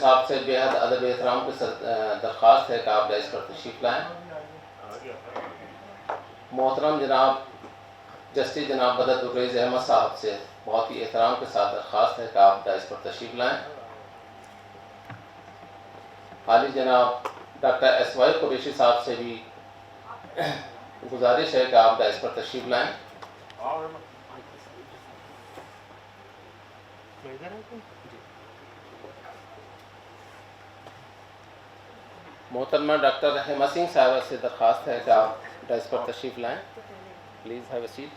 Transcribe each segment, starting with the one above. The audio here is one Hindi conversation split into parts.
साहब से बेहद अदब एहतराम के साथ दरख्वास्त है कि आप डाइस पर तशरीफ़ लाएँ। मोहतरम जनाब जस्टिस जनाब बदरुद्दीन अहमद साहब से बहुत ही एहतराम के साथ दरख्वास्त है कि आप डाइस पर तशरीफ़ लाएँ। हाली जनाब डॉक्टर SY कुरैशी साहब से भी गुजारिश है कि आप डाइस पर तशरीफ़ लाएँ। मोहतरमा डॉक्टर हेमा सिंह साहब से दरख्वास्त है कि आप डाइस पर तशरीफ़ लाएँ। Please have a seat.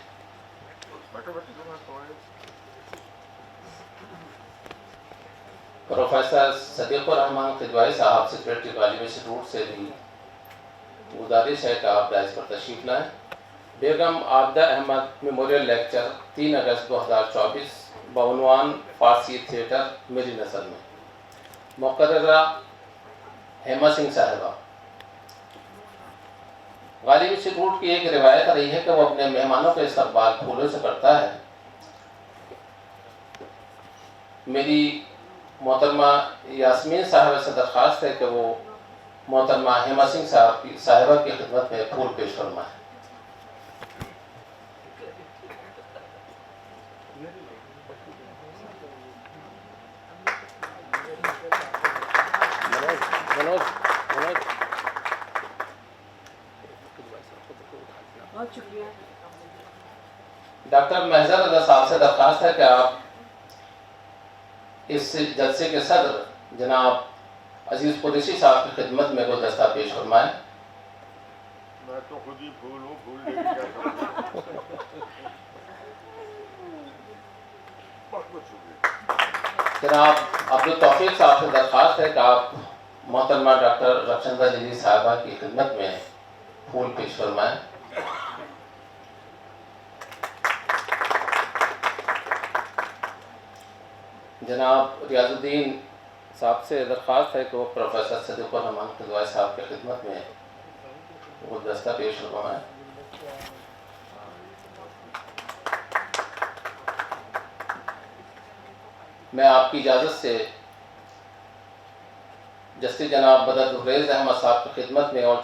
Professor Sadiqur Rahman Kidwai sahab secretary वालिम institute से भी गुजारिश है कि आप डाइस पर तशरीफ़ लाएँ। बेगम आबदा अहमद मेमोरियल लेक्चर 3 अगस्त 2024 बउनवान फ़ारसी थिएटर मेरी नसर में। मुक़र्ररा हेमा सिंह साहिबा। गालिब इंस्टीट्यूट की एक रिवायत रही है कि वो अपने मेहमानों का इस्तकबाल फूलों से करता है। मेरी मोहतरमा यास्मीन साहिबा से दरख्वास्त है कि वो मोहतरमा हेमा सिंह साहिबा की खिदमत में फूल पेश फरमाएं। डॉक्टर महजर रजा साहब से दरख्वास्त है कि आप इस जलसे के सदर जनाब अजीज़ कुरैशी साहब की खिदमत में गुलदस्ता पेश फरमाएं। मैं तो खुद ही फूल हूँ, फूल लेके क्या करूँ। बहुत शुक्रिया। जनाब अब्दुल तौफीक साहब से दरख्वास्त है कि आप मोहतरमा डॉक्टर रक्षंदा जलील साहिबा की खिदमत में फूल पेश फरमाएं। जनाब रियाजुद्दीन साहब से दरख्वास्त है कि वो प्रोफेसर सदीक़ुर रहमान किदवाई साहब की खिदमत में गुलदस्ता पेश फरमाएं। मैं आपकी इजाज़त से जस्टिस जनाब बदरुद्दीन अहमद साहब की खिदमत में और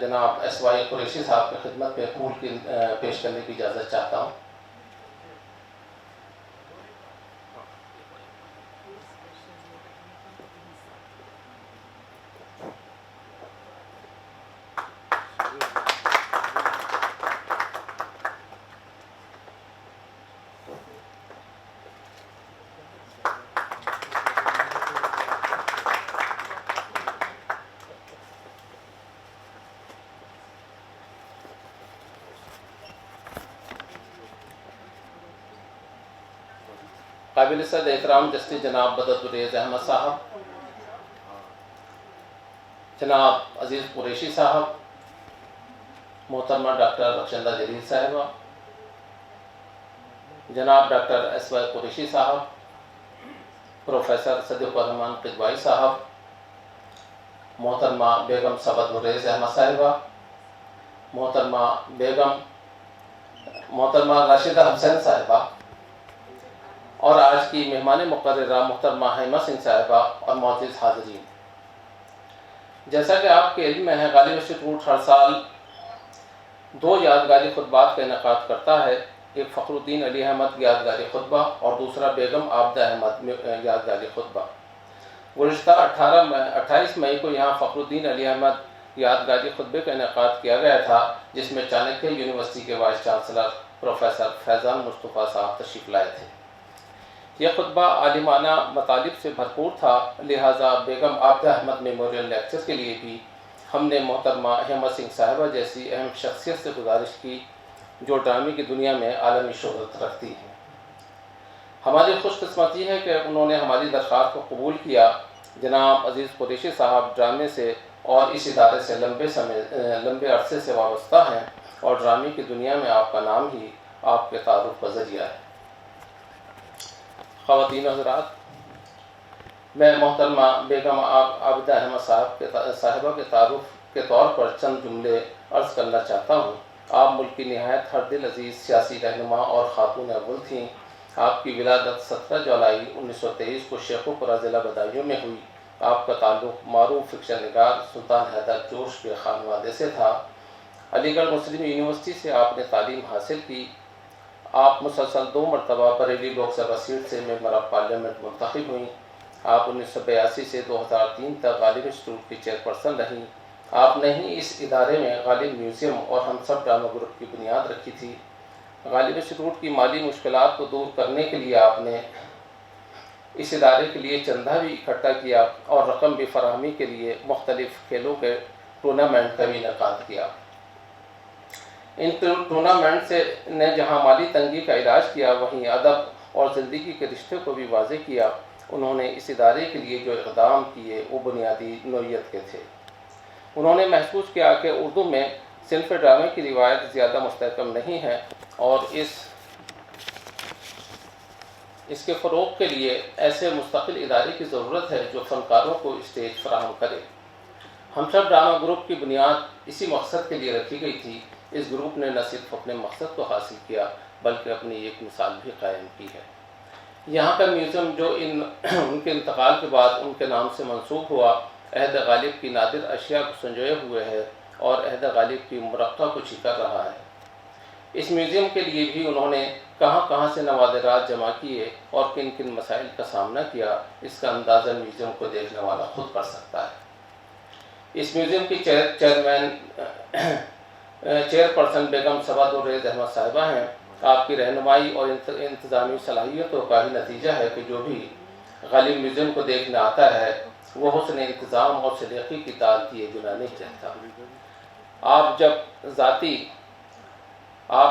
जनाब SY कुरैशी साहब की खिदमत में फूल की पेश करने की इजाज़त चाहता हूँ। काबिल सद एहतराम जस्टिस जनाब बदरुद्दीन अहमद साहब, जनाब अजीज़ कुरैशी साहब, मोहतरमा डॉक्टर रक्षंदा जलील साहिबा, जनाब डॉक्टर SY कुरैशी साहब, प्रोफेसर सदीक़ुर रहमान किदवाई साहब, मोहतरमा बेगम सबतुर्रेज़ अहमद साहिबा, मोहतरमा राशिदा हुसैन साहिबा और आज की मेहमान मुक़र्ररा मोहतरमा हेमा सिंह साहिबा और मौजूद हाज़रीन, जैसा कि आपके इल्म में है गालिब इंस्टीट्यूट हर साल 2 यादगारी खुतबात का इनेकाद करता है। एक फ़खरुद्दीन अली अहमद यादगारी खुतबा और दूसरा बेगम आबदा अहमद यादगारी खुतबा। गुज़िश्ता 28 मई को यहाँ फ़खरुद्दीन अली अहमद यादगारी खुतबे का इनेकाद किया गया था, जिसमें चाणक्य यूनिवर्सिटी के vice chancellor professor Faizan Mustafa साहब तशरीफ़ लाए थे। यह खुतबा आलिमाना मतालिब से भरपूर था, लिहाजा बेगम आबदा अहमद मेमोरियल लेक्चर के लिए भी हमने मोहतरमा हेमा सिंह साहिबा जैसी अहम शख्सियत से गुजारिश की जो ड्रामे की दुनिया में आलमी शोहरत रखती है। हमारी खुशकिस्मती है कि उन्होंने हमारी दरख्वास्त को कबूल किया। जनाब अजीज़ कुरैशी साहब ड्रामे से और इस इदारे से लंबे अरसे से वाबस्ता हैं और ड्रामे की दुनिया में आपका नाम ही आपके तारुफ का ज़रिया है। ख़वातीन हज़रात, मैं मोहतरमा बेगम आबदा अहमद साहिबा के तारुफ के तौर पर चंद जुमले अर्ज़ करना चाहता हूँ। आप मुल्क की नहायत हरदिल अजीज़ सियासी रहनुमा और ख़ातून अव्वल थीं। आपकी विलादत 17 जुलाई 1923 को शेखुपुरा ज़िला बदायूं में हुई। आपका ताल्लुक़ मारूफ फिक्शन निगार सुल्तान हैदर जोश के खानवादे से था। अलीगढ़ मुस्लिम यूनिवर्सिटी से आपने तालीम हासिल की। आप मुसलसल 2 मरतबा बरेली लोकसभा सीट से मेंबर ऑफ पार्लियामेंट मुंतखब हुई। आप 1982 से 2003 तक गालिब इंस्टीट्यूट की चेयरपर्सन रहीं। आपने ही इस इदारे में गालिब म्यूज़ियम और हम सब ड्रामा ग्रुप की बुनियाद रखी थी। गालिब इंस्टीट्यूट की माली मुश्किलात को दूर करने के लिए आपने इस इदारे के लिए चंदा भी इकट्ठा किया और रकम भी फराहमी के लिए मुख्तलिफ़ खेलों के टूर्नामेंट का भी इनेकाद किया। इन टूर्नामेंट से ने जहां माली तंगी का इलाज किया, वहीं अदब और ज़िंदगी के रिश्ते को भी वाज़े किया। उन्होंने इस इदारे के लिए जो इक़दाम किए वो बुनियादी नौइयत के थे। उन्होंने महसूस किया कि उर्दू में सिन्फ़ ड्रामे की रिवायत ज़्यादा मुस्तहकम नहीं है और इसके फ़रोग़ के लिए ऐसे मुस्तक़िल इदारे की ज़रूरत है जो फ़नकारों को स्टेज फराहम करे। हम सब ड्रामा ग्रुप की बुनियाद इसी मकसद के लिए रखी गई थी। इस ग्रुप ने न सिर्फ अपने मकसद को हासिल किया बल्कि अपनी एक मिसाल भी कायम की है। यहाँ का म्यूज़ियम जो उनके इंतकाल के बाद उनके नाम से मंसूब हुआ, अहद गालिब की नादिर अशिया को संजोए हुए है और अहद गालिब की मुरक्का को छिकर रहा है। इस म्यूज़ियम के लिए भी उन्होंने कहाँ कहाँ से नवादिरात जमा किए और किन किन मसाइल का सामना किया, इसका अंदाज़ा म्यूज़ियम को देखने वाला खुद कर सकता है। इस म्यूज़ियम की चेयरपर्सन बेगम सबादुर्रेज़ अहमद साहिबा हैं। आपकी रहनुमाई और इंतज़ामी सलाहियतों का ही नतीजा है कि जो भी गालिब म्यूज़ियम को देखने आता है वो हुस्न इंतज़ाम और सलीक़े की दाद दिए बिना नहीं रहता। आप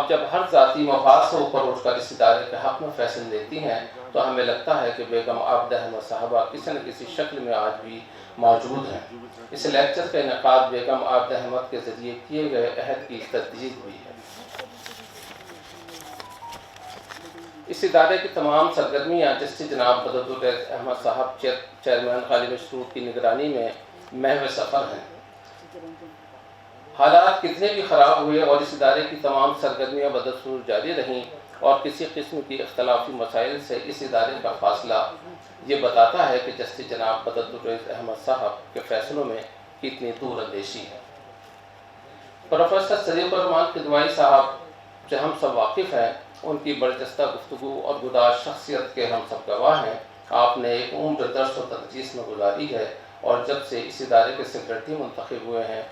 जब हर ज़ाती मफाद से ऊपर उठकर इस इदारे के हक़ में फ़ैसले लेती हैं तो हमें लगता है कि बेगम आबिदा अहमद साहबा किसी न किसी शक्ल में आज भी मौजूद हैं। इस लेक्चर का इनेकाद बेगम आबिदा अहमद के ज़रिए किए गए अहद की तजदीद हुई है। इस इदारे की तमाम सरगर्मियाँ जस्टिस जनाब बदरुद्दीन अहमद साहब चेयरमैन गालिब इंस्टीट्यूट की निगरानी में महव सफ़र हैं। हालात कितने भी ख़राब हुए और इस इदारे की तमाम सरगर्मियाँ बदस्तूर जारी रहीं और किसी किस्म की इख्तलाफी मसाइल से इस इदारे का फासला ये बताता है कि जस्टिस जनाब बदरुद्दीन अहमद साहब के फ़ैसलों में कितनी दूर अंदेशी है। प्रोफेसर सदीक़ुर्रहमान किदवाई साहब से हम सब वाकिफ़ हैं। उनकी बरजस्ता गुफ्तगू और गुदार शख्सियत के हम सब गवाह हैं। आपने एक उम्र दर्स व तदरीस में गुजारी है और जब से इस इदारे के सेक्रेटरी मुंतखब हुए हैं,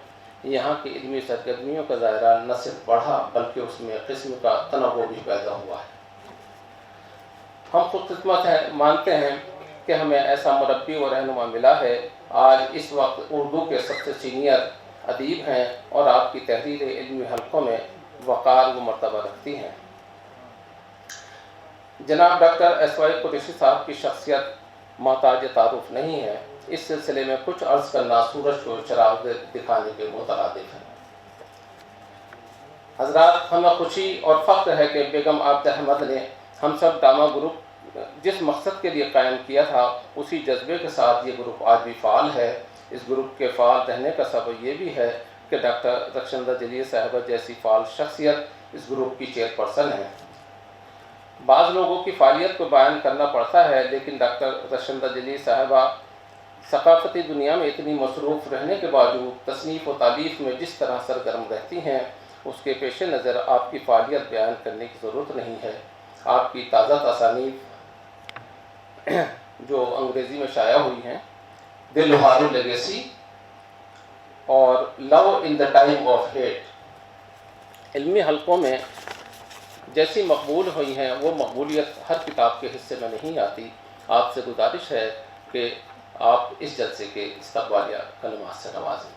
यहाँ की इल्मी सरगर्मियों का दायरा न सिर्फ बढ़ा बल्कि उसमें किस्म का तनव्वुर भी पैदा हुआ है। हम खुदखिदमत मानते हैं कि हमें ऐसा मुरब्बी और रहनुमा मिला है। आज इस वक्त उर्दू के सबसे सीनियर अदीब हैं और आपकी तहरीरें इल्मी हलकों में वक़ार व मर्तबा रखती हैं। जनाब डॉक्टर एसवाई कुरैशी साहब की शख्सियत मोहताज तारुफ नहीं है। इस सिलसिले में कुछ अर्ज़ करना सूरज को चिराग दिखाने के मुतरादिफ है। हज़रात, हमें खुशी और फ़ख्र है कि बेगम आबिदा अहमद ने हम सब ड्रामा ग्रुप जिस मकसद के लिए कायम किया था उसी जज्बे के साथ ये ग्रुप आज भी फ़ाल है। इस ग्रुप के फ़ाल रहने का सबब ये भी है कि डॉक्टर रक्षंदा जलील साहिबा जैसी फ़ाल शख्सियत इस ग्रुप की चेयरपर्सन है। बाज़ लोगों की फ़ालियत को बयान करना पड़ता है, लेकिन डॉक्टर रक्षंदा जलील साहिबा सकाफ़ती दुनिया में इतनी मसरूफ़ रहने के बावजूद तसनीफ़ व तालीफ़ में जिस तरह सरगर्म रहती हैं, उसके पेश नज़र आपकी फ़ालियत बयान करने की ज़रूरत नहीं है। आपकी ताज़ा तसानीफ़ जो अंग्रेज़ी में शाया हुई हैं, द लोहारू लेगेसी और Love in the Time of Hate, इल्मी हलकों में जैसी मकबूल हुई हैं वो मकबूलियत हर किताब के हिस्से में नहीं आती। आपसे गुजारिश है कि आप इस जलसे के इस्तक़बालिया कलमात से नवाजें।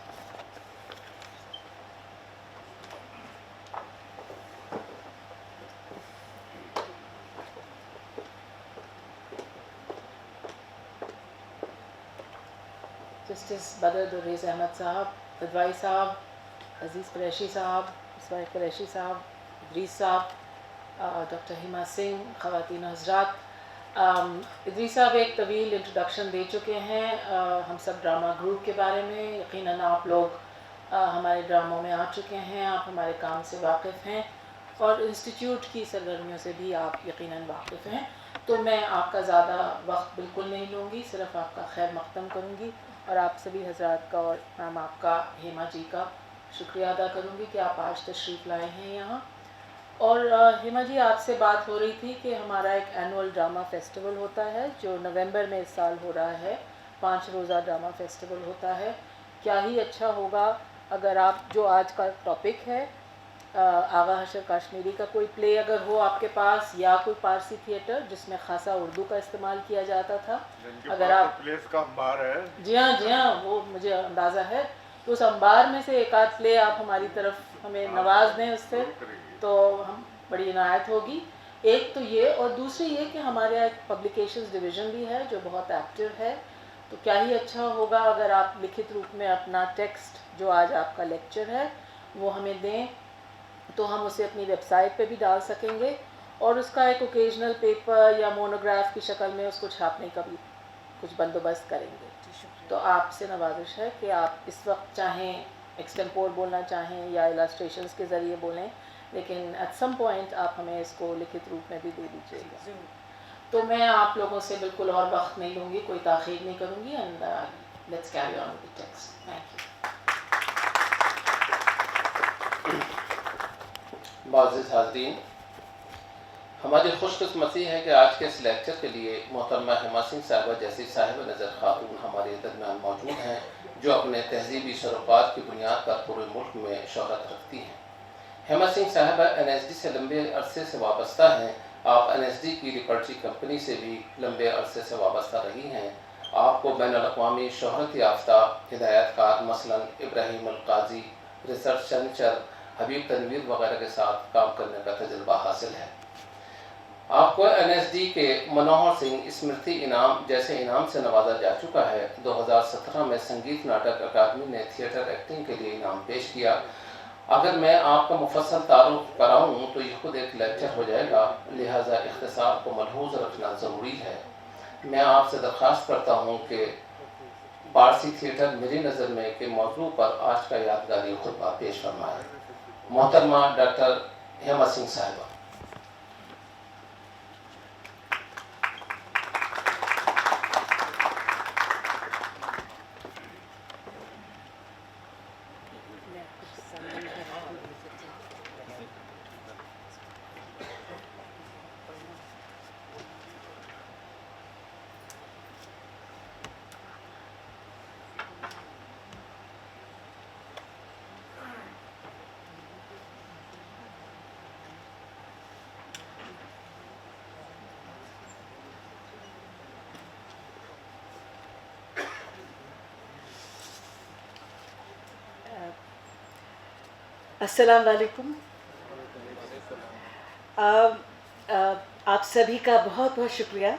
जस्टिस बदरुद्दीन अहमद साहब, किदवाई साहब, अज़ीज़ कुरैशी साहब, इस्माइल कुरैशी साहब, इदरीस साहब, डॉक्टर हिमा सिंह, ख़वातीन हज़रात, इदरीस साहब एक तवील इंट्रोडक्शन दे चुके हैं हम सब ड्रामा ग्रुप के बारे में। यकीनन आप लोग हमारे ड्रामों में आ चुके हैं, आप हमारे काम से वाकिफ़ हैं और इंस्टीट्यूट की सरगर्मियों से भी आप यकीनन वाकिफ़ हैं। तो मैं आपका ज़्यादा वक्त बिल्कुल नहीं लूँगी, सिर्फ आपका खैर मक़दम करूँगी और आप सभी हजरात का और मैम आपका, हेमा जी का शुक्रिया अदा करूँगी कि आप आज तशरीफ़ लाए हैं यहाँ। और हेमा जी, आपसे बात हो रही थी कि हमारा एक एनुअल ड्रामा फेस्टिवल होता है जो नवंबर में इस साल हो रहा है, 5 रोज़ा ड्रामा फेस्टिवल होता है। क्या ही अच्छा होगा अगर आप, जो आज का टॉपिक है, आगा हशर काश्मीरी का कोई प्ले अगर हो आपके पास, या कोई पारसी थिएटर जिसमें खासा उर्दू का इस्तेमाल किया जाता था, अगर आप, प्लेस का अंबार है। जी हाँ, वो मुझे अंदाज़ा है, तो उस अंबार में से एक आध प्ले आप हमारी तरफ हमें नवाज दें उससे, तो हम बड़ी इनायत होगी। एक तो ये, और दूसरी ये कि हमारे यहाँ एक पब्लिकेशंस डिवीज़न भी है जो बहुत एक्टिव है, तो क्या ही अच्छा होगा अगर आप लिखित रूप में अपना टेक्स्ट, जो आज आपका लेक्चर है, वो हमें दें, तो हम उसे अपनी वेबसाइट पे भी डाल सकेंगे और उसका एक ओकेजनल पेपर या मोनोग्राफ की शक्ल में उसको छापने का भी कुछ बंदोबस्त करेंगे। तो आपसे नवाजिश है कि आप इस वक्त चाहें एक्सटेम्पोर बोलना चाहें या इलास्ट्रेशंस के ज़रिए बोलें, लेकिन एट सम पॉइंट आप हमें इसको लिखित रूप में भी दे दीजिएगा। तो मैं आप लोगों से बिल्कुल और वक्त नहीं लूँगी, कोई ताख़ीर नहीं करूँगी, and let's carry on with the text. Thank you. मुअज़्ज़िज़ हाज़रीन, हमारी खुशकिस्मती है कि आज के इस लेक्चर के लिए मोहतरमा हेमा सिंह साहिबा जैसी साहिब नज़र खातून हमारे दरमियान मौजूद हैं, जो अपने तहजीबी शरोफ़ात की बुनियाद पर पूरे मुल्क में शोहरत रखती हैं। हेमा सिंह साहिबा NSD से लंबे अरसे से वाबस्ता हैं। आप NSD की रिपर्टरी कंपनी से भी लंबे अरसे से वाबस्ता रही हैं। आपको बैनुल-अक़वामी शोहरत याफ्ता हिदायतकार मसलन इब्राहिम अल-क़ाज़ी, रिसर्च सेंटर, हबीब तनवीर वगैरह के साथ काम करने का तजुर्बा हासिल है। आपको NSD के मनोहर सिंह स्मृति इनाम जैसे इनाम से नवाजा जा चुका है। 2017 में संगीत नाटक अकादमी ने थिएटर एक्टिंग के लिए इनाम पेश किया। अगर मैं आपका मुफस्सल तारुफ कराऊं तो यह खुद एक लेक्चर हो जाएगा, लिहाजा इख्तिसार को मलहूज़ रखना ज़रूरी है। मैं आपसे दरख्वास्त करता हूं कि पारसी थिएटर मेरी नज़र में के मौजू पर आज का यादगारी खुतबा पेश फरमाएं। मोहतरमा डॉक्टर हेमा सिंह साहिबा। अस्सलाम वालेकुम। आप सभी का बहुत बहुत शुक्रिया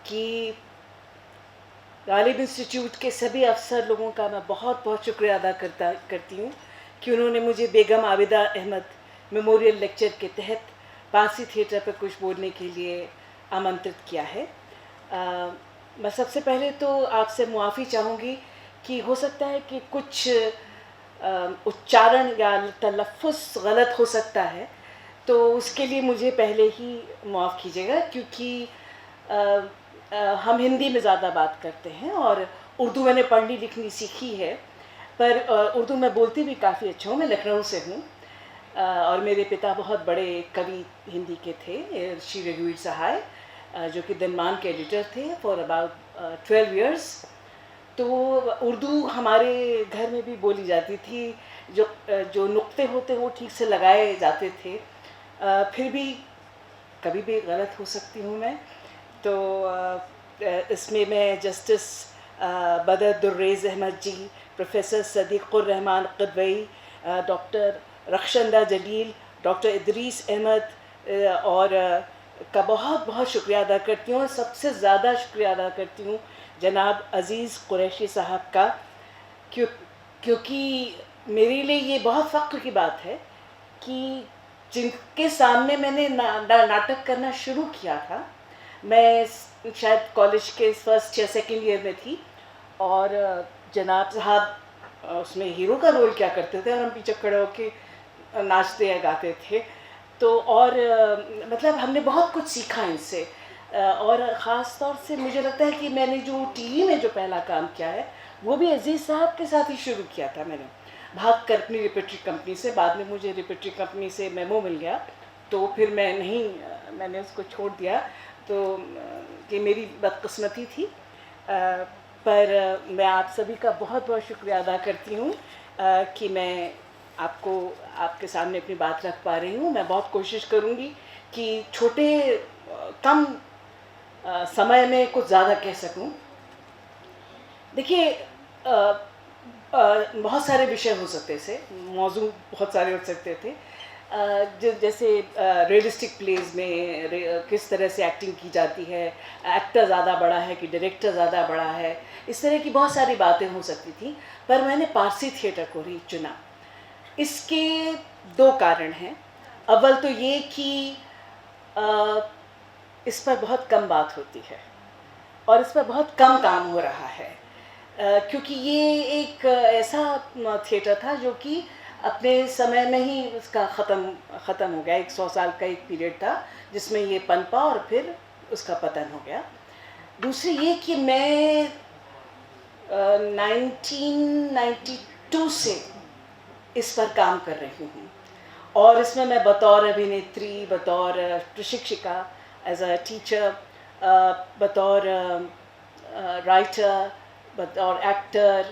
कि गालिब इंस्टीट्यूट के सभी अफसर लोगों का मैं बहुत बहुत शुक्रिया अदा करती हूँ कि उन्होंने मुझे बेगम आबिदा अहमद मेमोरियल लेक्चर के तहत पारसी थिएटर पर कुछ बोलने के लिए आमंत्रित किया है। मैं सबसे पहले तो आपसे मुआफ़ी चाहूँगी कि हो सकता है कि कुछ उच्चारण या तलफ़्फ़ुज़ गलत हो सकता है, तो उसके लिए मुझे पहले ही माफ़ कीजिएगा, क्योंकि हम हिंदी में ज़्यादा बात करते हैं और उर्दू मैंने पढ़नी लिखनी सीखी है, पर उर्दू मैं बोलती भी काफ़ी अच्छा हूँ। मैं लखनऊ से हूँ और मेरे पिता बहुत बड़े कवि हिंदी के थे, श्री रघुवीर सहाय, जो कि दिनमान के एडिटर थे फॉर अबाउट 12 years। तो उर्दू हमारे घर में भी बोली जाती थी, जो नुक्ते होते वो ठीक से लगाए जाते थे, फिर भी कभी भी गलत हो सकती हूँ मैं। तो इसमें मैं जस्टिस बदर दुर्रेज़ अहमद जी, प्रोफेसर सदीक़ुर रहमान क़दवई, डॉक्टर रखशंदा जलील, डॉक्टर इदरीस अहमद और का बहुत बहुत शुक्रिया अदा करती हूँ। और सबसे ज़्यादा शुक्रिया अदा करती हूँ जनाब अज़ीज़ कुरैशी साहब का, क्योंकि मेरे लिए ये बहुत फ़ख्र की बात है कि जिनके सामने मैंने नाटक करना शुरू किया था, मैं शायद कॉलेज के फर्स्ट या सेकेंड ईयर में थी, और जनाब साहब उसमें हीरो का रोल क्या करते थे और हम पीछे खड़े होकर नाचते या गाते थे। तो और मतलब हमने बहुत कुछ सीखा इनसे। और ख़ास तौर से मुझे लगता है कि मैंने जो टीवी में जो पहला काम किया है वो भी अजीज़ साहब के साथ ही शुरू किया था मैंने, भाग कर अपनी रिपेटरी कंपनी से। बाद में मुझे रिपेटरी कंपनी से मेमो मिल गया तो फिर मैंने उसको छोड़ दिया, तो ये मेरी बदकिस्मती थी। पर मैं आप सभी का बहुत बहुत शुक्रिया अदा करती हूँ कि मैं आपके सामने अपनी बात रख पा रही हूँ। मैं बहुत कोशिश करूँगी कि छोटे कम समय में कुछ ज़्यादा कह सकूँ। देखिए, बहुत सारे विषय हो सकते थे, मौजू बहुत सारे हो सकते थे, जैसे रियलिस्टिक प्लेज में किस तरह से एक्टिंग की जाती है, एक्टर ज़्यादा बड़ा है कि डायरेक्टर ज़्यादा बड़ा है, इस तरह की बहुत सारी बातें हो सकती थी। पर मैंने पारसी थिएटर को ही चुना। इसके दो कारण हैं। अव्वल तो ये कि इस पर बहुत कम बात होती है और इस पर बहुत कम काम हो रहा है, क्योंकि ये एक ऐसा थिएटर था जो कि अपने समय में ही उसका ख़त्म हो गया। 100 साल का एक पीरियड था जिसमें ये पनपा और फिर उसका पतन हो गया। दूसरी ये कि मैं 1992 से इस पर काम कर रही हूँ और इसमें मैं बतौर अभिनेत्री, बतौर प्रशिक्षिका, एज अ टीचर, बतौर राइटर, बतौर एक्टर,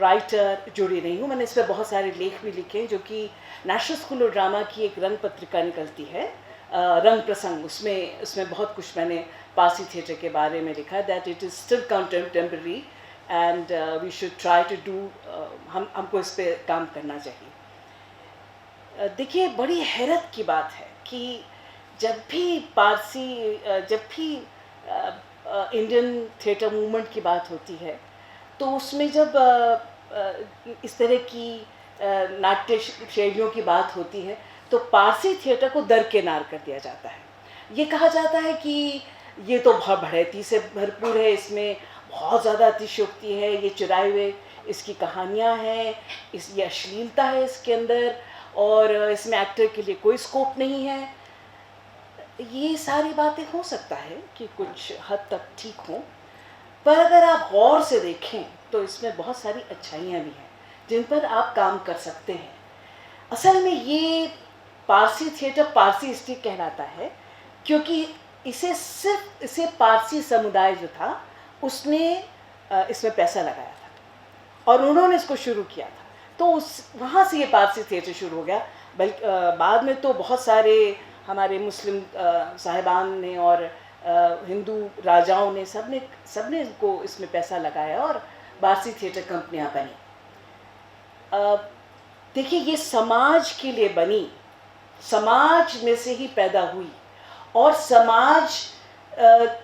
राइटर जुड़ी रही हूँ। मैंने इस पर बहुत सारे लेख भी लिखे हैं, जो कि नेशनल स्कूल ऑफ ड्रामा की एक रंग पत्रिका निकलती है, रंग प्रसंग, उसमें बहुत कुछ मैंने पारसी थिएटर के बारे में लिखा, that it is still contemporary and we should try to do, हमको इस पर काम करना चाहिए। देखिए, बड़ी हैरत की बात है कि जब भी इंडियन थिएटर मूवमेंट की बात होती है तो उसमें जब इस तरह की नाट्य शैलियों की बात होती है तो पारसी थिएटर को दरकिनार कर दिया जाता है। ये कहा जाता है कि ये तो बहुत बढ़ैती से भरपूर है, इसमें बहुत ज़्यादा अतिशयोक्ति है, ये चुराए हुए इसकी कहानियाँ हैं, ये अश्लीलता है इसके अंदर, और इसमें एक्टर के लिए कोई स्कोप नहीं है। ये सारी बातें हो सकता है कि कुछ हद तक ठीक हों, पर अगर आप गौर से देखें तो इसमें बहुत सारी अच्छाइयाँ भी हैं जिन पर आप काम कर सकते हैं। असल में ये पारसी थिएटर पारसी इसलिए कहलाता है क्योंकि इसे पारसी समुदाय जो था उसने इसमें पैसा लगाया था और उन्होंने इसको शुरू किया था, तो वहाँ से ये पारसी थिएटर शुरू हो गया। बल्कि बाद में तो बहुत सारे हमारे मुस्लिम साहिबान ने और हिंदू राजाओं ने सबने को इसमें पैसा लगाया और पारसी थिएटर कंपनियां बनी। देखिए, ये समाज के लिए बनी, समाज में से ही पैदा हुई और समाज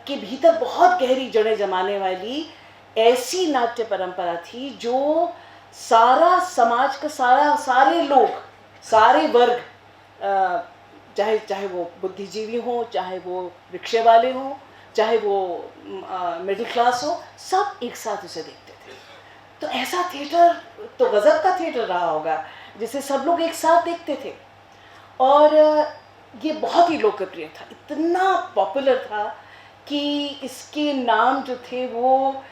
के भीतर बहुत गहरी जड़ें जमाने वाली ऐसी नाट्य परंपरा थी जो सारा समाज का सारे लोग, सारे वर्ग, चाहे वो बुद्धिजीवी हों, चाहे वो रिक्शे वाले हों, चाहे वो मिडिल क्लास हो, सब एक साथ उसे देखते थे। तो ऐसा थिएटर तो गज़ब का थिएटर रहा होगा जिसे सब लोग एक साथ देखते थे और ये बहुत ही लोकप्रिय था, इतना पॉपुलर था कि इसके नाम जो थे वो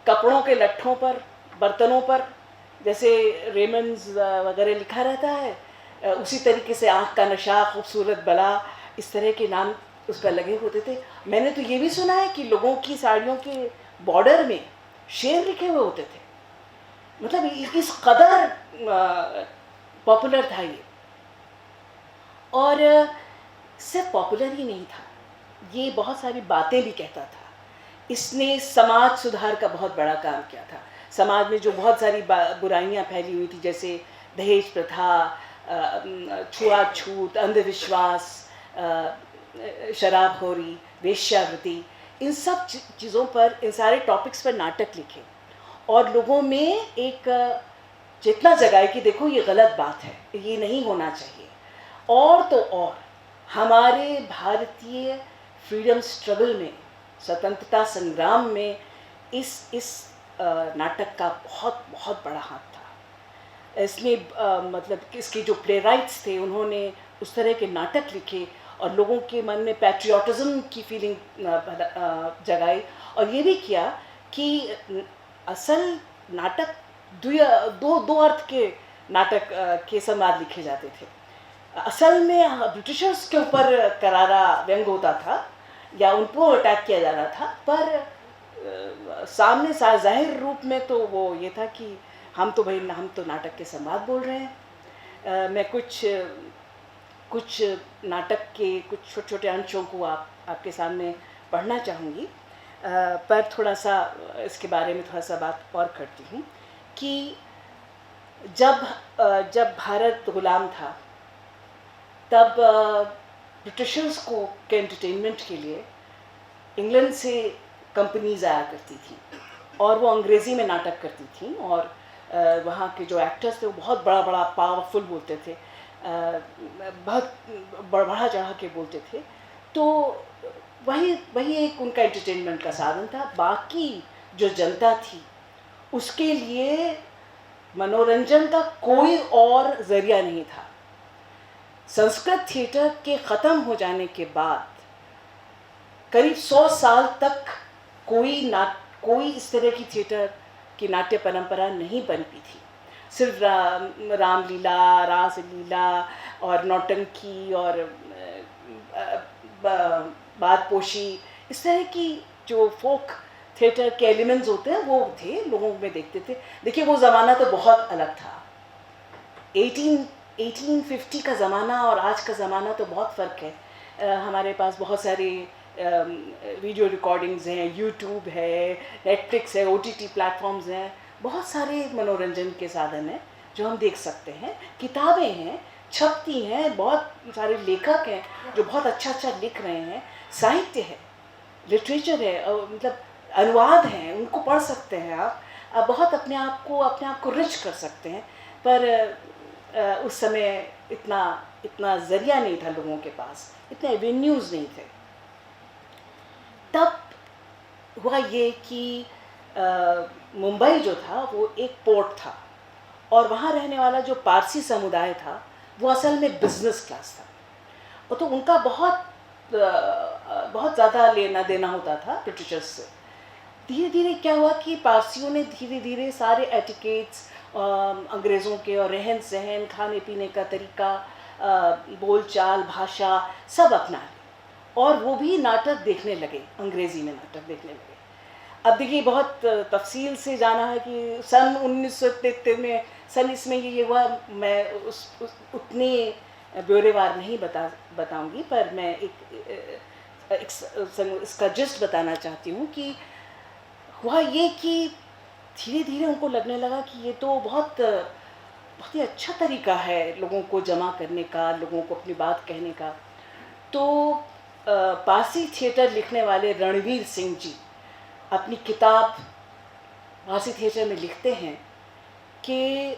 कपड़ों के लट्ठों पर, बर्तनों पर, जैसे रेमंड्स वगैरह लिखा रहता है, उसी तरीके से आँख का नशा, खूबसूरत बला, इस तरह के नाम उस पर लगे होते थे। मैंने तो ये भी सुना है कि लोगों की साड़ियों के बॉर्डर में शेर लिखे हुए होते थे। मतलब इस कदर पॉपुलर था ये। और सिर्फ पॉपुलर ही नहीं था, ये बहुत सारी बातें भी कहता था। इसने समाज सुधार का बहुत बड़ा काम किया था। समाज में जो बहुत सारी बुराइयां फैली हुई थी, जैसे दहेज प्रथा, छुआछूत, अंधविश्वास, शराबखोरी, वेश्यावृत्ति, इन सब चीज़ों पर, इन सारे टॉपिक्स पर नाटक लिखे और लोगों में एक चेतना जगाई कि देखो ये गलत बात है, ये नहीं होना चाहिए। और तो और हमारे भारतीय फ्रीडम स्ट्रगल में, स्वतंत्रता संग्राम में इस नाटक का बहुत बहुत बड़ा हाथ था। इसमें मतलब इसके जो प्ले राइट्स थे उन्होंने उस तरह के नाटक लिखे और लोगों के मन में पैट्रियाटिज्म की फीलिंग जगाई, और ये भी किया कि असल नाटक दो अर्थ के नाटक के संवाद लिखे जाते थे। असल में ब्रिटिशर्स के ऊपर करारा व्यंग होता था या उनको अटैक किया जा रहा था, पर सामने जाहिर रूप में तो वो ये था कि हम तो नाटक के संवाद बोल रहे हैं। मैं कुछ नाटक के कुछ छोटे छोटे अंशों को आपके सामने पढ़ना चाहूँगी, पर थोड़ा सा इसके बारे में थोड़ा सा बात और करती हूँ कि जब भारत गुलाम था तब ब्रिटिशर्स के एंटरटेनमेंट के लिए इंग्लैंड से कंपनीज आया करती थी और वो अंग्रेज़ी में नाटक करती थी, और वहाँ के जो एक्टर्स थे वो बहुत बड़ा पावरफुल बोलते थे, बहुत बढ़ा चढ़ा के बोलते थे। तो वही एक उनका एंटरटेनमेंट का साधन था। बाकी जो जनता थी उसके लिए मनोरंजन का कोई और ज़रिया नहीं था। संस्कृत थिएटर के ख़त्म हो जाने के बाद करीब 100 साल तक कोई इस तरह की थिएटर की नाट्य परंपरा नहीं बनती थी। सिर्फ रामलीला, रासलीला और नौटंकी और बादपोशी, इस तरह की जो फोक थिएटर के एलिमेंट्स होते हैं वो थे, लोगों में देखते थे। देखिए वो ज़माना तो बहुत अलग था। 1850 का ज़माना और आज का ज़माना तो बहुत फ़र्क है। हमारे पास बहुत सारे वीडियो रिकॉर्डिंग्स हैं, यूट्यूब है, नेटफ्लिक्स है, OTT प्लेटफॉर्म्स हैं, बहुत सारे मनोरंजन के साधन हैं जो हम देख सकते हैं। किताबें हैं, छपती हैं, बहुत सारे लेखक हैं जो बहुत अच्छा लिख रहे हैं। साहित्य है, लिटरेचर है, मतलब अनुवाद हैं, उनको पढ़ सकते हैं आप बहुत अपने आप को रिच कर सकते हैं। पर उस समय इतना ज़रिया नहीं था लोगों के पास, इतने एवेन्यूज़ नहीं थे। तब हुआ ये कि मुंबई जो था वो एक पोर्ट था और वहाँ रहने वाला जो पारसी समुदाय था वो असल में बिजनेस क्लास था, और तो उनका बहुत ज़्यादा लेना देना होता था ब्रिटिशर्स से। धीरे धीरे क्या हुआ कि पारसियों ने धीरे धीरे सारे एटिकेट्स अंग्रेज़ों के और रहन सहन, खाने पीने का तरीका, बोलचाल, भाषा सब अपना ली और वो भी नाटक देखने लगे, अंग्रेज़ी में नाटक देखने लगे। अब देखिए बहुत तफसील से जाना है कि सन 1973 में इसमें ये हुआ, मैं उतने ब्यौरेवार नहीं बताऊंगी, पर मैं इसका जिस्ट बताना चाहती हूँ कि हुआ ये कि धीरे धीरे उनको लगने लगा कि ये तो बहुत ही अच्छा तरीका है लोगों को जमा करने का, लोगों को अपनी बात कहने का। तो पारसी थिएटर लिखने वाले रणवीर सिंह जी अपनी किताब पारसी थिएटर में लिखते हैं कि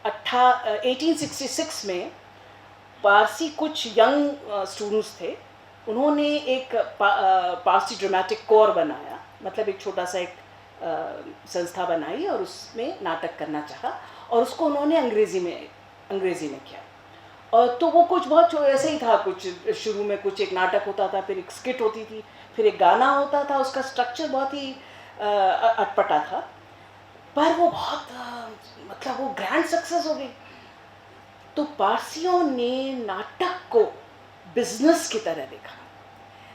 1866 में पारसी कुछ यंग स्टूडेंट्स थे, उन्होंने एक पारसी ड्रामेटिक कोर बनाया, मतलब एक छोटा सा एक संस्था बनाई और उसमें नाटक करना चाहा और उसको उन्होंने अंग्रेज़ी में किया। और तो वो कुछ बहुत ऐसे ही था, कुछ शुरू में कुछ एक नाटक होता था, फिर एक स्किट होती थी, फिर एक गाना होता था, उसका स्ट्रक्चर बहुत ही अटपटा था, पर वो बहुत मतलब वो ग्रैंड सक्सेस हो गई। तो पारसियों ने नाटक को बिजनेस की तरह देखा।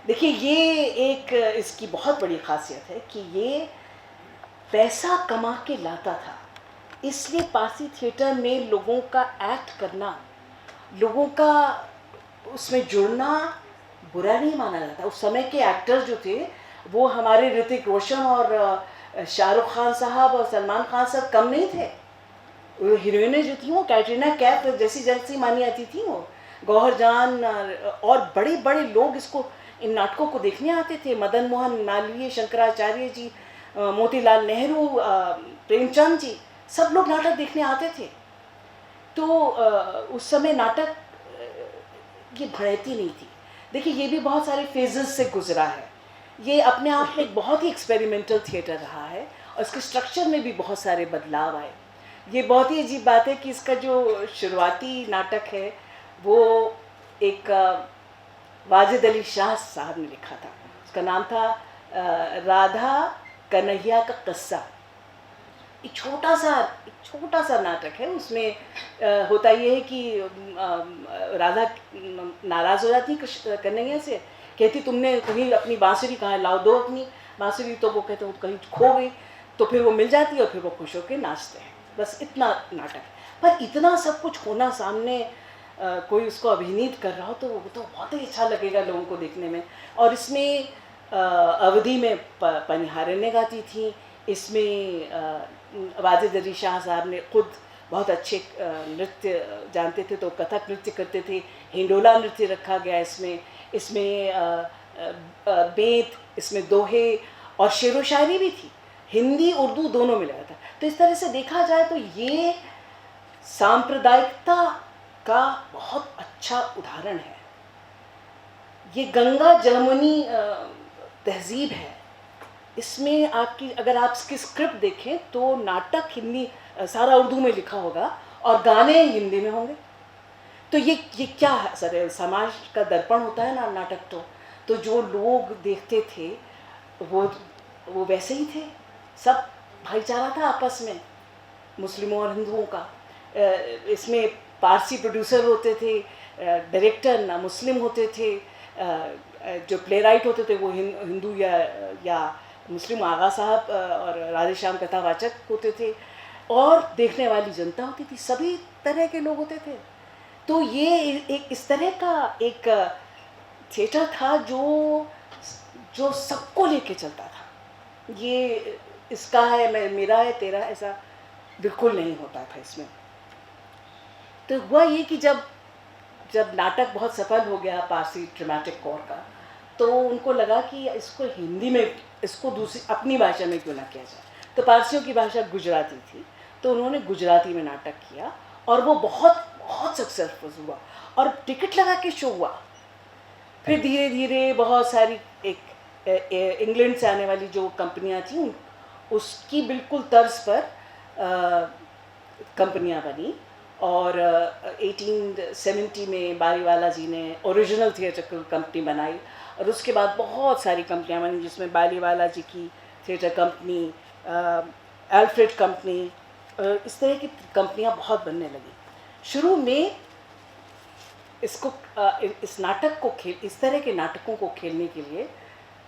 देखिए ये एक इसकी बहुत बड़ी खासियत है कि ये पैसा कमा के लाता था, इसलिए पारसी थिएटर में लोगों का एक्ट करना, लोगों का उसमें जुड़ना बुरा नहीं माना जाता। उस समय के एक्टर्स जो थे वो हमारे ऋतिक रोशन और शाहरुख खान साहब और सलमान खान साहब कम नहीं थे। हीरोइनें जो थी वो कैटरीना कैफ जैसी मानी जाती थी, वो गौहर जान और बड़े बड़े लोग इन नाटकों को देखने आते थे। मदन मोहन मालवीय, शंकराचार्य जी, मोतीलाल नेहरू, प्रेमचंद जी, सब लोग नाटक देखने आते थे। तो उस समय नाटक की बढ़ती नहीं थी। देखिए ये भी बहुत सारे फेजेस से गुजरा है, ये अपने आप में बहुत ही एक्सपेरिमेंटल थिएटर रहा है और इसके स्ट्रक्चर में भी बहुत सारे बदलाव आए। ये बहुत ही अजीब बात है कि इसका जो शुरुआती नाटक है वो एक वाजिद अली शाह साहब ने लिखा था। उसका नाम था राधा कन्हैया का किस्सा। एक छोटा सा नाटक है। उसमें होता ये है कि राधा नाराज़ हो जाती कन्हैया से, कहती तुमने कहीं अपनी बांसुरी कहाँ, लाओ दो अपनी बांसुरी। तो वो कहते वो कहीं खो गई। तो फिर वो मिल जाती है और फिर वो खुश होकर नाचते हैं। बस इतना नाटक। पर इतना सब कुछ होना सामने, कोई उसको अभिनीत कर रहा हो तो वो तो बहुत ही अच्छा लगेगा लोगों को देखने में। और इसमें अवधि में पनिहारने गाती थी। इसमें वाजिद अली शाह साहब ने खुद बहुत अच्छे नृत्य जानते थे, तो कथक नृत्य करते थे। हिंडोला नृत्य रखा गया इसमें बेत, इसमें दोहे और शेरो शायरी भी थी। हिंदी उर्दू दोनों मिला था। तो इस तरह से देखा जाए तो ये सांप्रदायिकता का बहुत अच्छा उदाहरण है। ये गंगा जमुनी तहजीब है। इसमें आपकी, अगर आप इसकी स्क्रिप्ट देखें तो नाटक हिंदी सारा उर्दू में लिखा होगा और गाने हिंदी में होंगे। तो ये क्या है सर, समाज का दर्पण होता है ना नाटक। तो जो लोग देखते थे वो वैसे ही थे, सब भाईचारा था आपस में, मुस्लिमों और हिंदुओं का। इसमें पारसी प्रोड्यूसर होते थे, डायरेक्टर ना मुस्लिम होते थे, जो प्ले राइट होते थे वो हिंदू या मुस्लिम आगा साहब और राधेश्याम कथावाचक होते थे, और देखने वाली जनता होती थी, सभी तरह के लोग होते थे। तो ये एक इस तरह का एक थिएटर था जो सबको लेके चलता था। ये इसका है, मेरा है, तेरा, ऐसा बिल्कुल नहीं होता था इसमें। तो हुआ ये कि जब नाटक बहुत सफल हो गया पारसी ड्रामेटिक कोर का, तो उनको लगा कि इसको हिंदी में, इसको दूसरी अपनी भाषा में क्यों ना किया जाए। तो पारसियों की भाषा गुजराती थी, तो उन्होंने गुजराती में नाटक किया और वो बहुत बहुत सक्सेसफुल हुआ और टिकट लगा के शो हुआ। फिर धीरे धीरे बहुत सारी इंग्लैंड से आने वाली जो कंपनियां थीं उसकी बिल्कुल तर्ज पर कंपनियां बनी, और 1870 में बारीवाला जी ने ओरिजिनल थिएटर कंपनी बनाई, और उसके बाद बहुत सारी कंपनियां बनी जिसमें बारीवाला जी की थिएटर कंपनी, अल्फ्रेड कंपनी, इस तरह की कंपनियां बहुत बनने लगी। शुरू में इसको इस नाटक को इस तरह के नाटकों को खेलने के लिए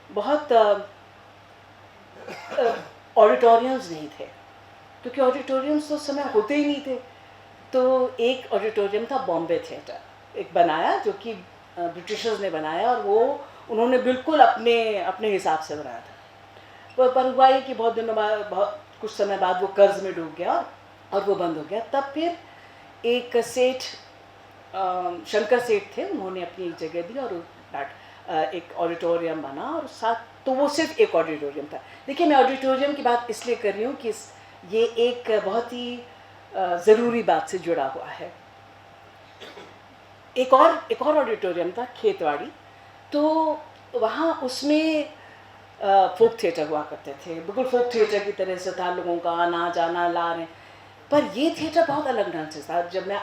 बहुत ऑडिटोरियम्स नहीं थे, क्योंकि ऑडिटोरियम्स तो उस समय होते ही नहीं थे। तो एक ऑडिटोरियम था बॉम्बे थिएटर, एक बनाया जो कि ब्रिटिशर्स ने बनाया, और वो उन्होंने बिल्कुल अपने हिसाब से बनाया था। पर हुआ ये कि बहुत दिनों बाद, बहुत कुछ समय बाद वो कर्ज में डूब गया और वो बंद हो गया। तब फिर एक सेठ, शंकर सेठ थे, उन्होंने अपनी एक जगह दी और एक ऑडिटोरियम बना, और साथ तो वो सिर्फ एक ऑडिटोरियम था। देखिए, मैं ऑडिटोरियम की बात इसलिए कर रही हूँ कि ये एक बहुत ही ज़रूरी बात से जुड़ा हुआ है। एक और ऑडिटोरियम था खेतवाड़ी, तो वहाँ उसमें फोक थिएटर हुआ करते थे, बिल्कुल फोक थिएटर की तरह से था, लोगों का आना जाना ला रहे। पर ये थिएटर बहुत अलग ढंग से था। जब मैं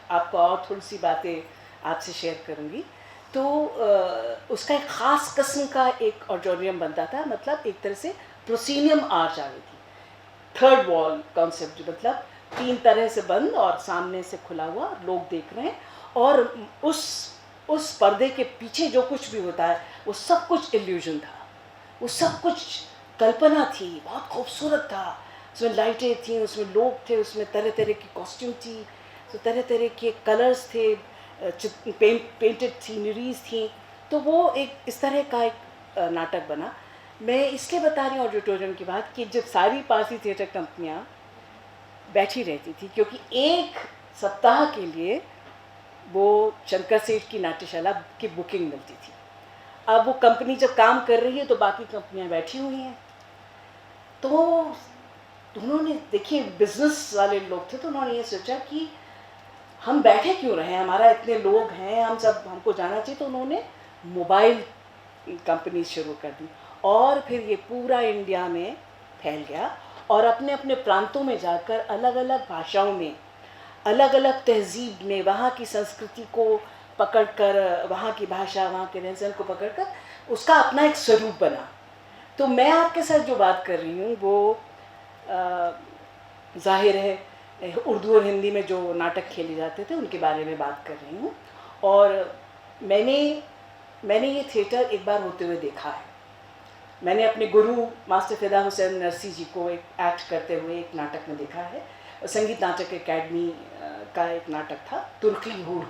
आपको और थोड़ी सी बातें आपसे शेयर करूँगी, तो उसका एक ख़ास किस्म का एक ऑडिटोरियम बनता था, मतलब एक तरह से प्रोसीनियम आर्च आ गई थी, थर्ड वॉल कॉन्सेप्ट, मतलब 3 तरह से बंद और सामने से खुला हुआ, लोग देख रहे हैं, और उस पर्दे के पीछे जो कुछ भी होता है वो सब कुछ इल्यूजन था, वो सब कुछ कल्पना थी, बहुत खूबसूरत था। उसमें लाइटें थी, उसमें लोग थे, उसमें तरह तरह की कॉस्ट्यूम थी, तो तरह तरह के कलर्स थे, पेंटेड सीनरीज थी। तो वो एक इस तरह का एक नाटक बना। मैं इसलिए बता रही हूँ ऑडिटोरियम की बात कि जब सारी पारसी थिएटर कंपनियाँ बैठी रहती थी, क्योंकि एक सप्ताह के लिए वो शंकर सेठ की नाट्यशाला की बुकिंग मिलती थी। अब वो कंपनी जब काम कर रही है तो बाकी कंपनियां बैठी हुई हैं, तो उन्होंने, देखिए बिजनेस वाले लोग थे, तो उन्होंने ये सोचा कि हम बैठे क्यों रहे, हमारा इतने लोग हैं, हमको जाना चाहिए। तो उन्होंने मोबाइल कंपनी शुरू कर दी, और फिर ये पूरा इंडिया में फैल गया, और अपने अपने प्रांतों में जाकर अलग अलग भाषाओं में, अलग अलग तहजीब में वहाँ की संस्कृति को पकड़कर, वहाँ की भाषा, वहाँ के रहन-सहन को पकड़कर उसका अपना एक स्वरूप बना। तो मैं आपके साथ जो बात कर रही हूँ वो ज़ाहिर है उर्दू और हिंदी में जो नाटक खेले जाते थे उनके बारे में बात कर रही हूँ। और मैंने ये थिएटर एक बार होते हुए देखा है। मैंने अपने गुरु मास्टर फिदा हुसैन नरसी जी को एक एक्ट करते हुए एक नाटक में देखा है। संगीत नाटक एकेडमी का एक नाटक था तुर्की हूर,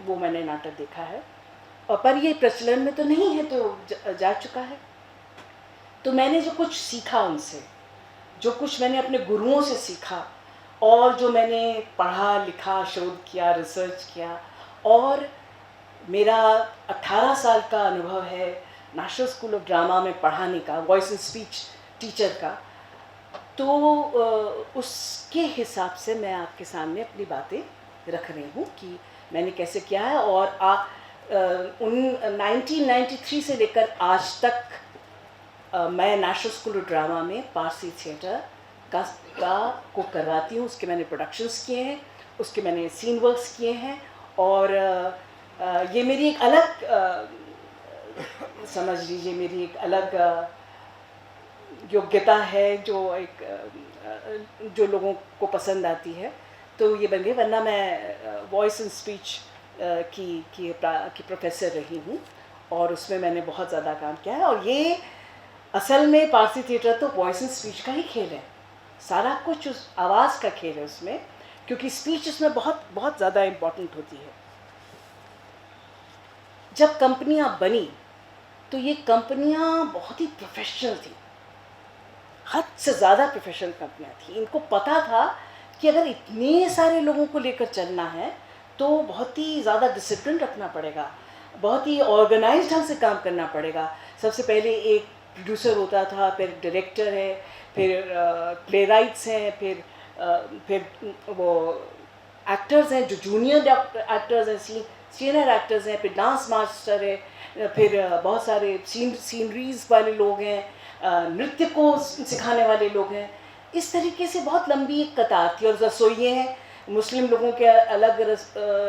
वो मैंने नाटक देखा है। और पर ये प्रचलन में तो नहीं है, तो जा चुका है। तो मैंने जो कुछ सीखा उनसे, जो कुछ मैंने अपने गुरुओं से सीखा और जो मैंने पढ़ा लिखा, शोध किया, रिसर्च किया, और मेरा 18 साल का अनुभव है नेशनल स्कूल ऑफ ड्रामा में पढ़ाने का, वॉइस एंड स्पीच टीचर का। तो उसके हिसाब से मैं आपके सामने अपनी बातें रख रही हूँ कि मैंने कैसे किया है। और 1993 से लेकर आज तक मैं नेशनल स्कूल ऑफ ड्रामा में पारसी थिएटर को करवाती हूँ। उसके मैंने प्रोडक्शंस किए हैं, उसके मैंने सीन वर्क्स किए हैं। और ये मेरी एक अलग समझ लीजिए मेरी एक अलग योग्यता है जो लोगों को पसंद आती है। तो ये बन गई, वरना मैं वॉइस एंड स्पीच की प्रोफेसर रही हूँ और उसमें मैंने बहुत ज़्यादा काम किया है। और ये असल में पारसी थिएटर तो वॉइस एंड स्पीच का ही खेल है, सारा कुछ उस आवाज़ का खेल है उसमें, क्योंकि स्पीच इसमें बहुत बहुत ज़्यादा इम्पॉर्टेंट होती है। जब कंपनियां बनी तो ये कंपनियां बहुत ही प्रोफेशनल थी, हद से ज़्यादा प्रोफेशनल कंपनियां थी। इनको पता था कि अगर इतने सारे लोगों को लेकर चलना है तो बहुत ही ज़्यादा डिसिप्लिन रखना पड़ेगा, बहुत ही ऑर्गेनाइज ढंग से काम करना पड़ेगा। सबसे पहले एक प्रोड्यूसर होता था, फिर डायरेक्टर है, फिर प्ले राइट्स हैं, फिर वो एक्टर्स हैं जो जूनियर एक्टर्स हैं, सीनियर एक्टर्स हैं, फिर डांस मास्टर है, फिर बहुत सारे सीनरीज वाले लोग हैं, नृत्य को सिखाने वाले लोग हैं। इस तरीके से बहुत लंबी एक कतार थी। और रसोइये हैं, मुस्लिम लोगों के अलग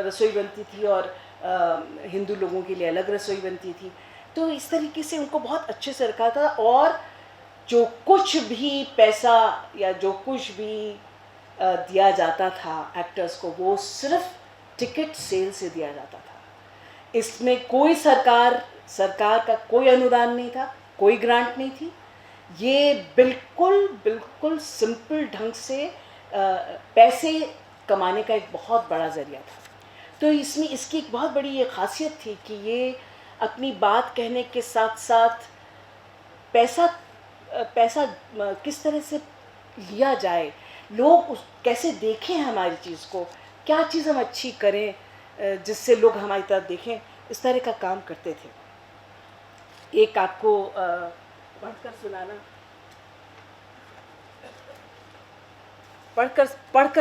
रसोई बनती थी और हिंदू लोगों के लिए अलग रसोई बनती थी। तो इस तरीके से उनको बहुत अच्छे से रखा था। और जो कुछ भी पैसा या जो कुछ भी दिया जाता था एक्टर्स को, वो सिर्फ टिकट सेल से दिया जाता था। इसमें कोई सरकार का कोई अनुदान नहीं था, कोई ग्रांट नहीं थी। ये बिल्कुल सिंपल ढंग से पैसे कमाने का एक बहुत बड़ा ज़रिया था। तो इसमें इसकी एक बहुत बड़ी ये खासियत थी कि ये अपनी बात कहने के साथ साथ पैसा किस तरह से लिया जाए, लोग कैसे देखें हमारी चीज़ को, क्या चीज़ हम अच्छी करें जिससे लोग हमारी तरफ देखें, इस तरह का काम करते थे। एक आपको पढ़कर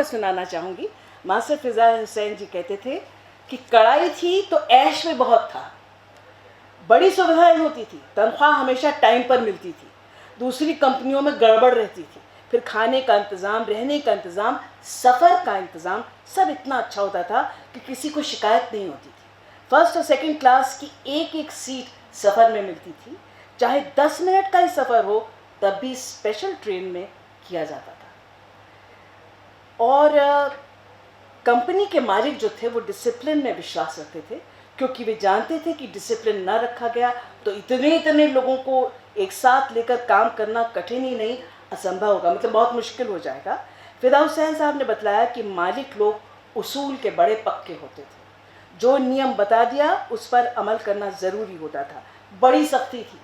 सुनाना चाहूँगी। मास्टर फिजा हुसैन जी कहते थे कि कड़ाई थी तो ऐश में बहुत था, बड़ी सुविधाएं होती थी, तनख्वाह हमेशा टाइम पर मिलती थी, दूसरी कंपनियों में गड़बड़ रहती थी, फिर खाने का इंतज़ाम, रहने का इंतज़ाम, सफ़र का इंतज़ाम, सब इतना अच्छा होता था कि किसी को शिकायत नहीं होती थी। फर्स्ट और सेकंड क्लास की एक एक सीट सफ़र में मिलती थी, चाहे 10 मिनट का ही सफ़र हो तब भी स्पेशल ट्रेन में किया जाता था। और कंपनी के मालिक जो थे वो डिसिप्लिन में विश्वास रखते थे, क्योंकि वे जानते थे कि डिसिप्लिन ना रखा गया तो इतने लोगों को एक साथ लेकर काम करना कठिन ही नहीं, असंभव होगा, मतलब बहुत मुश्किल हो जाएगा। फिदा हुसैन साहब ने बतलाया कि मालिक लोग उसूल के बड़े पक्के होते थे, जो नियम बता दिया उस पर अमल करना ज़रूरी होता था। बड़ी सख्ती थी,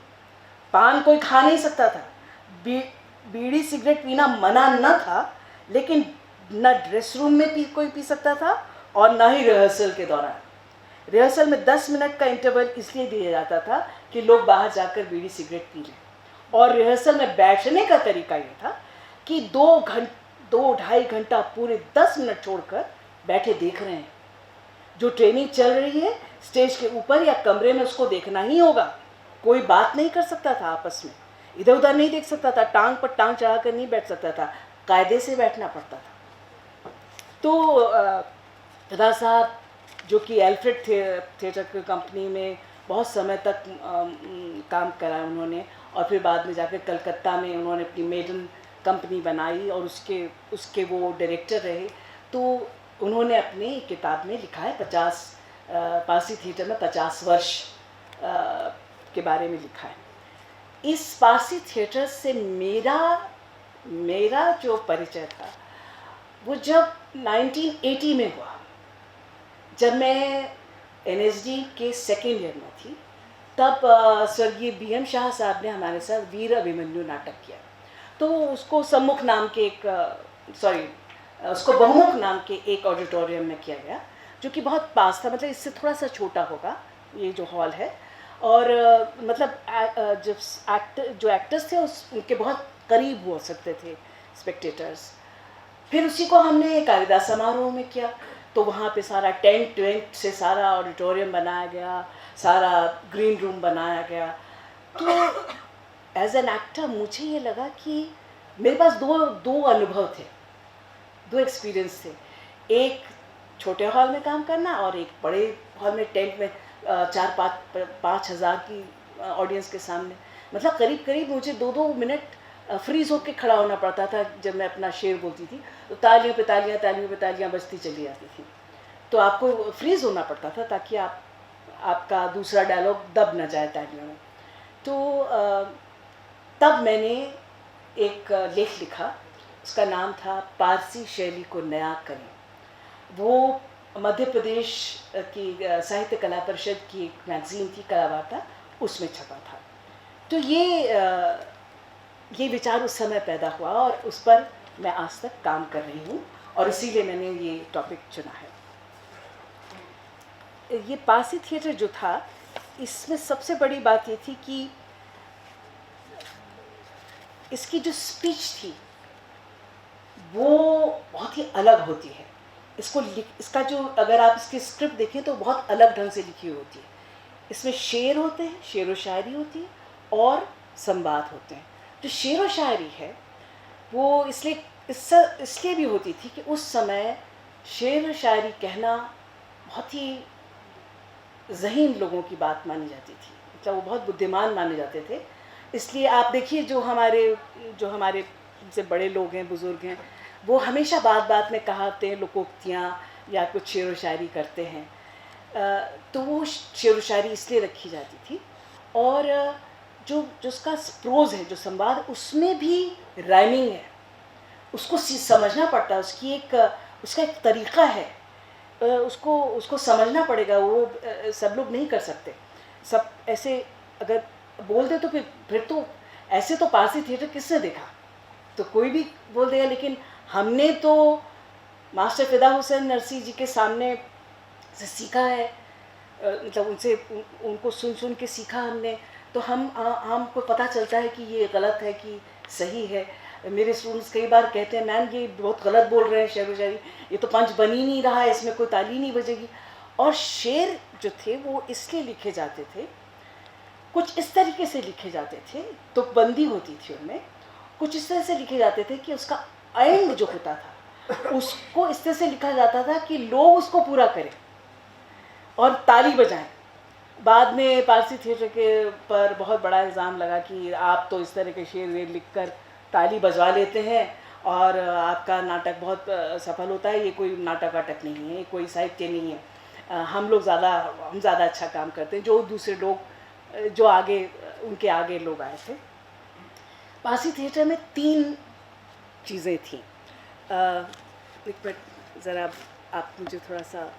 पान कोई खा नहीं सकता था, बीड़ी सिगरेट पीना मना न था, लेकिन न ड्रेस रूम में कोई पी सकता था और ना ही रिहर्सल के दौरान। रिहर्सल में 10 मिनट का इंटरवल इसलिए दिया जाता था कि लोग बाहर जाकर बीड़ी सिगरेट पी लें। और रिहर्सल में बैठने का तरीका ये था कि 2-2.5 घंटा पूरे 10 मिनट छोड़कर बैठे देख रहे हैं। जो ट्रेनिंग चल रही है स्टेज के ऊपर या कमरे में, उसको देखना ही होगा। कोई बात नहीं कर सकता था आपस में, इधर उधर नहीं देख सकता था, टांग पर टांग चढ़ाकर नहीं बैठ सकता था, कायदे से बैठना पड़ता था। तो फिदा साहब जो कि एल्फ्रेड थिएटर की कंपनी में बहुत समय तक काम करा उन्होंने, और फिर बाद में जाकर कलकत्ता में उन्होंने अपनी मेडन कंपनी बनाई और उसके वो डायरेक्टर रहे। तो उन्होंने अपनी किताब में लिखा है 50 पारसी थिएटर में 50 वर्ष के बारे में लिखा है। इस पारसी थिएटर से मेरा जो परिचय था वो जब 1980 में हुआ, जब मैं NSD के सेकेंड ईयर में थी। तब स्वर्गीय BM शाह साहब ने हमारे साथ वीर अभिमन्यु नाटक किया। तो उसको सम्मुख नाम के उसको बहुमुख नाम के एक ऑडिटोरियम में किया गया, जो कि बहुत पास था, मतलब इससे थोड़ा सा छोटा होगा ये जो हॉल है। और मतलब जो एक्टर्स थे उनके बहुत करीब हो सकते थे स्पेक्टेटर्स। फिर उसी को हमने कालिदास समारोह में किया, तो वहाँ पे सारा टेंट वेंट से सारा ऑडिटोरियम बनाया गया, सारा ग्रीन रूम बनाया गया। तो एज एन एक्टर मुझे ये लगा कि मेरे पास दो अनुभव थे, दो एक्सपीरियंस थे। एक छोटे हॉल में काम करना और एक बड़े हॉल में टेंट में 4-5 हज़ार की ऑडियंस के सामने। मतलब करीब करीब मुझे 2-2 मिनट फ्रीज होकर खड़ा होना पड़ता था। जब मैं अपना शेर बोलती थी तो तालियों पे तालियां बजती चली जाती थी, तो आपको फ्रीज होना पड़ता था ताकि आपका दूसरा डायलॉग दब न जाए तालियों में। तो तब मैंने एक लेख लिखा, उसका नाम था पारसी शैली को नया करें। वो मध्य प्रदेश की साहित्य कला परिषद की एक मैगज़ीन थी कलावार्ता, उसमें छपा था। तो ये विचार उस समय पैदा हुआ और उस पर मैं आज तक काम कर रही हूँ, और इसीलिए मैंने ये टॉपिक चुना है। ये पारसी थिएटर जो था, इसमें सबसे बड़ी बात ये थी कि इसकी जो स्पीच थी वो बहुत ही अलग होती है। इसका जो अगर आप इसकी स्क्रिप्ट देखें तो बहुत अलग ढंग से लिखी होती है। इसमें शेर होते हैं, शेर व शायरी होती है और संवाद होते हैं। जो शेर व शायरी है वो इसलिए भी होती थी कि उस समय शेर व शायरी कहना बहुत ही ज़हीन लोगों की बात मानी जाती थी, मतलब वो बहुत बुद्धिमान माने जाते थे। इसलिए आप देखिए जो हमारे से बड़े लोग हैं, बुज़ुर्ग हैं, वो हमेशा बात में कहावतें, लोकोक्तियाँ या कुछ शेर व शायरी करते हैं। तो वो शेर व शायरी इसलिए रखी जाती थी। और जो उसका प्रोज है, जो संवाद, उसमें भी राइमिंग है, उसको समझना पड़ता है। उसका एक तरीक़ा है, उसको समझना पड़ेगा। वो सब लोग नहीं कर सकते। सब ऐसे अगर बोल दे तो फिर तो ऐसे तो पारसी थिएटर किसने देखा, तो कोई भी बोल देगा। लेकिन हमने तो मास्टर फिदा हुसैन नरसी जी के सामने से सीखा है, मतलब उनको सुन के सीखा हमने। तो हमको पता चलता है कि ये गलत है कि सही है। मेरे स्टूडेंट्स कई बार कहते हैं, मैम ये बहुत गलत बोल रहे हैं शेर व शायरी, ये तो पंच बन ही नहीं रहा है, इसमें कोई ताली नहीं बजेगी। और शेर जो थे वो इसलिए लिखे जाते थे, कुछ इस तरीके से लिखे जाते थे, तो बंदी होती थी उनमें, कुछ इस तरह से लिखे जाते थे कि उसका एंड जो होता था उसको इस तरह से लिखा जाता था कि लोग उसको पूरा करें और ताली बजाएं। बाद में पारसी थिएटर के पर बहुत बड़ा इल्ज़ाम लगा कि आप तो इस तरह के शेर वेर लिख कर ताली बजवा लेते हैं और आपका नाटक बहुत सफल होता है। ये कोई नाटक वाटक नहीं है, कोई साहित्य नहीं है। हम ज़्यादा अच्छा काम करते हैं। जो दूसरे लोग जो उनके आगे लोग आए थे। पारसी थिएटर में 3 चीज़ें थीं। एक मिनट ज़रा आप मुझे थोड़ा सा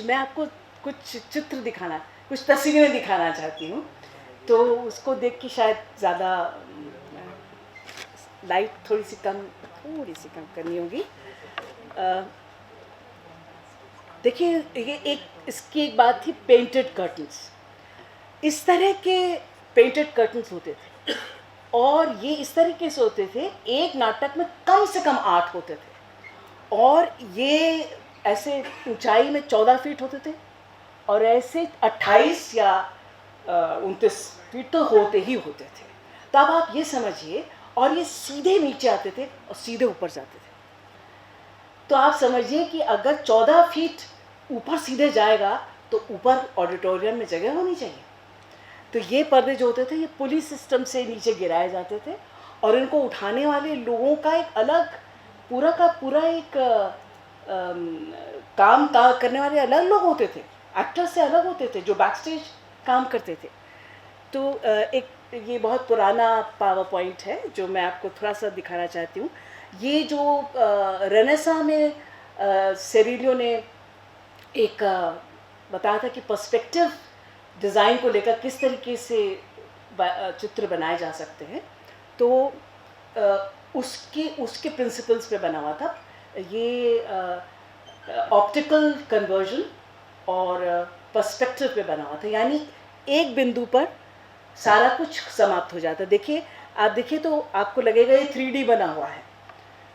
मैं आपको कुछ चित्र दिखाना, कुछ तस्वीरें दिखाना चाहती हूँ, तो उसको देख के शायद ज़्यादा लाइट थोड़ी सी कम करनी होगी। देखिए, ये इसकी एक बात थी, पेंटेड कर्टन्स। इस तरह के पेंटेड कर्टन्स होते थे और ये इस तरीके से होते थे, एक नाटक में कम से कम 8 होते थे और ये ऐसे ऊंचाई में 14 फीट होते थे और ऐसे 28 या 29 फीट तो होते थे। तो अब आप ये समझिए, और ये सीधे नीचे आते थे और सीधे ऊपर जाते थे। तो आप समझिए कि अगर 14 फीट ऊपर सीधे जाएगा तो ऊपर ऑडिटोरियम में जगह होनी चाहिए। तो ये पर्दे जो होते थे ये पुलिस सिस्टम से नीचे गिराए जाते थे और इनको उठाने वाले लोगों का एक अलग पूरा का पूरा एक काम करने वाले अलग लोग होते थे, एक्टर्स से अलग होते थे जो बैक स्टेज काम करते थे। तो एक ये बहुत पुराना पावर पॉइंट है जो मैं आपको थोड़ा सा दिखाना चाहती हूँ। ये जो रेनेसा में सेरिलियो ने एक बताया था कि पर्सपेक्टिव डिज़ाइन को लेकर किस तरीके से चित्र बनाए जा सकते हैं, तो उसके प्रिंसिपल्स पे बना हुआ था। ये ऑप्टिकल कन्वर्जन और पर्सपेक्टिव पे बना हुआ था, यानी एक बिंदु पर सारा कुछ समाप्त हो जाता है। देखिए, आप देखिए तो आपको लगेगा ये 3D बना हुआ है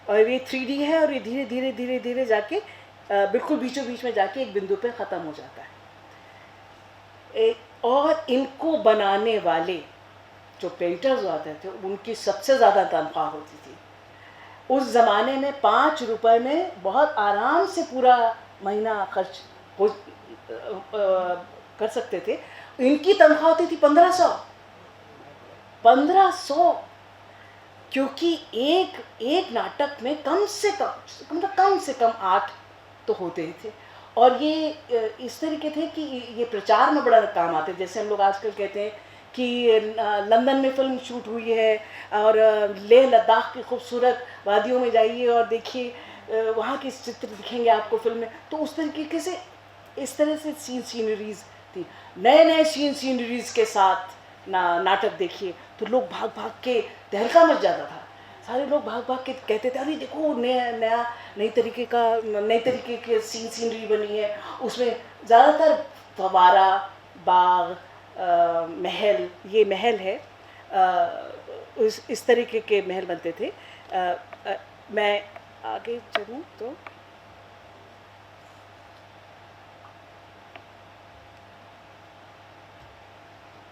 और ये 3D है और ये धीरे धीरे धीरे धीरे जाके बिल्कुल बीचों बीच में जाके एक बिंदु पे ख़त्म हो जाता है। और इनको बनाने वाले जो पेंटर्स आते थे उनकी सबसे ज़्यादा तनख्वाह होती थी। उस ज़माने में 5 रुपए में बहुत आराम से पूरा महीना खर्च कर सकते थे। इनकी तनख्वाह होती थी 1500, क्योंकि एक नाटक में कम से कम 8 तो होते ही थे। और ये इस तरीके थे कि ये प्रचार में बड़ा काम आते। जैसे हम लोग आजकल कहते हैं कि लंदन में फिल्म शूट हुई है और लेह लद्दाख की खूबसूरत वादियों में जाइए और देखिए वहाँ के चित्र दिखेंगे आपको फिल्म में। तो उस तरीके से इस तरह से सीनरीज थी। नए सीनरीज के साथ नाटक देखिए तो लोग भाग भाग के तहलका मच जाता था। सारे लोग भाग भाग के कहते थे अरे देखो नई तरीके के सीनरी बनी है। उसमें ज़्यादातर फवारा, बाग, महल, ये महल है, इस तरीके के महल बनते थे। मैं आगे चलूँ तो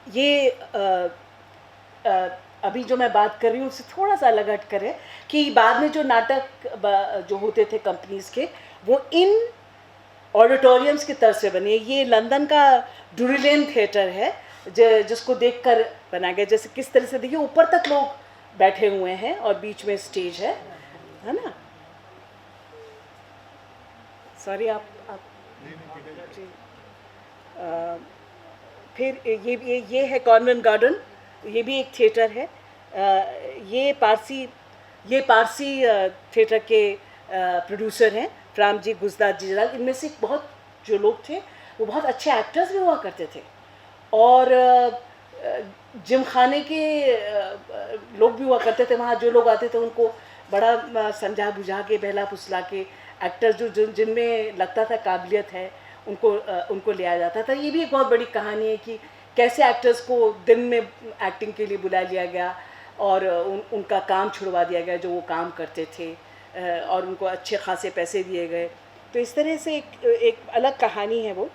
ये अभी जो मैं बात कर रही हूँ उससे थोड़ा सा अलग हट कर है कि बाद में जो नाटक जो होते थे कंपनीज के वो इन ऑडिटोरियम्स की तरफ से बने। ये लंदन का ड्रूरी लेन थिएटर है जिसको देखकर बनाया गया। जैसे किस तरह से देखिए ऊपर तक लोग बैठे हुए हैं और बीच में स्टेज है ना। सॉरी आप जी। फिर ये है कॉन्वेंट गार्डन, ये भी एक थिएटर है। ये पारसी थिएटर के प्रोड्यूसर हैं रामजी गुजदार जीजलाल। इनमें से बहुत जो लोग थे वो बहुत अच्छे एक्टर्स भी हुआ करते थे और जिम खाने के लोग भी हुआ करते थे। वहाँ जो लोग आते थे उनको बड़ा समझा बुझा के बहला फुसला के एक्टर्स जो जिनमें लगता था काबिलियत है उनको लिया जाता था। ये भी एक बहुत बड़ी कहानी है कि कैसे एक्टर्स को दिन में एक्टिंग के लिए बुला लिया गया और उनका काम छुड़वा दिया गया जो वो काम करते थे और उनको अच्छे खासे पैसे दिए गए। तो इस तरह से एक अलग कहानी है वो।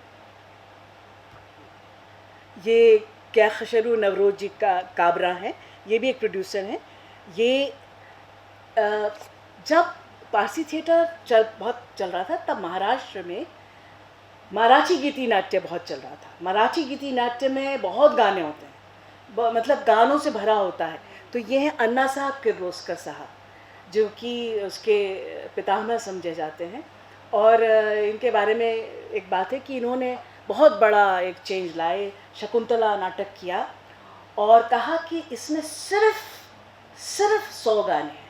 ये क्या खशरू नवरोज जी का काबरा है, ये भी एक प्रोड्यूसर हैं। ये जब पारसी थिएटर बहुत चल रहा था तब महाराष्ट्र में मराठी गीति नाट्य बहुत चल रहा था। मराठी गीति नाट्य में बहुत गाने होते हैं, मतलब गानों से भरा होता है। तो ये हैं अन्ना साहब किर्लोस्कर साहब जो कि उसके पितामह समझे जाते हैं। और इनके बारे में एक बात है कि इन्होंने बहुत बड़ा एक चेंज लाए, शकुंतला नाटक किया और कहा कि इसमें सिर्फ 100 गाने हैं।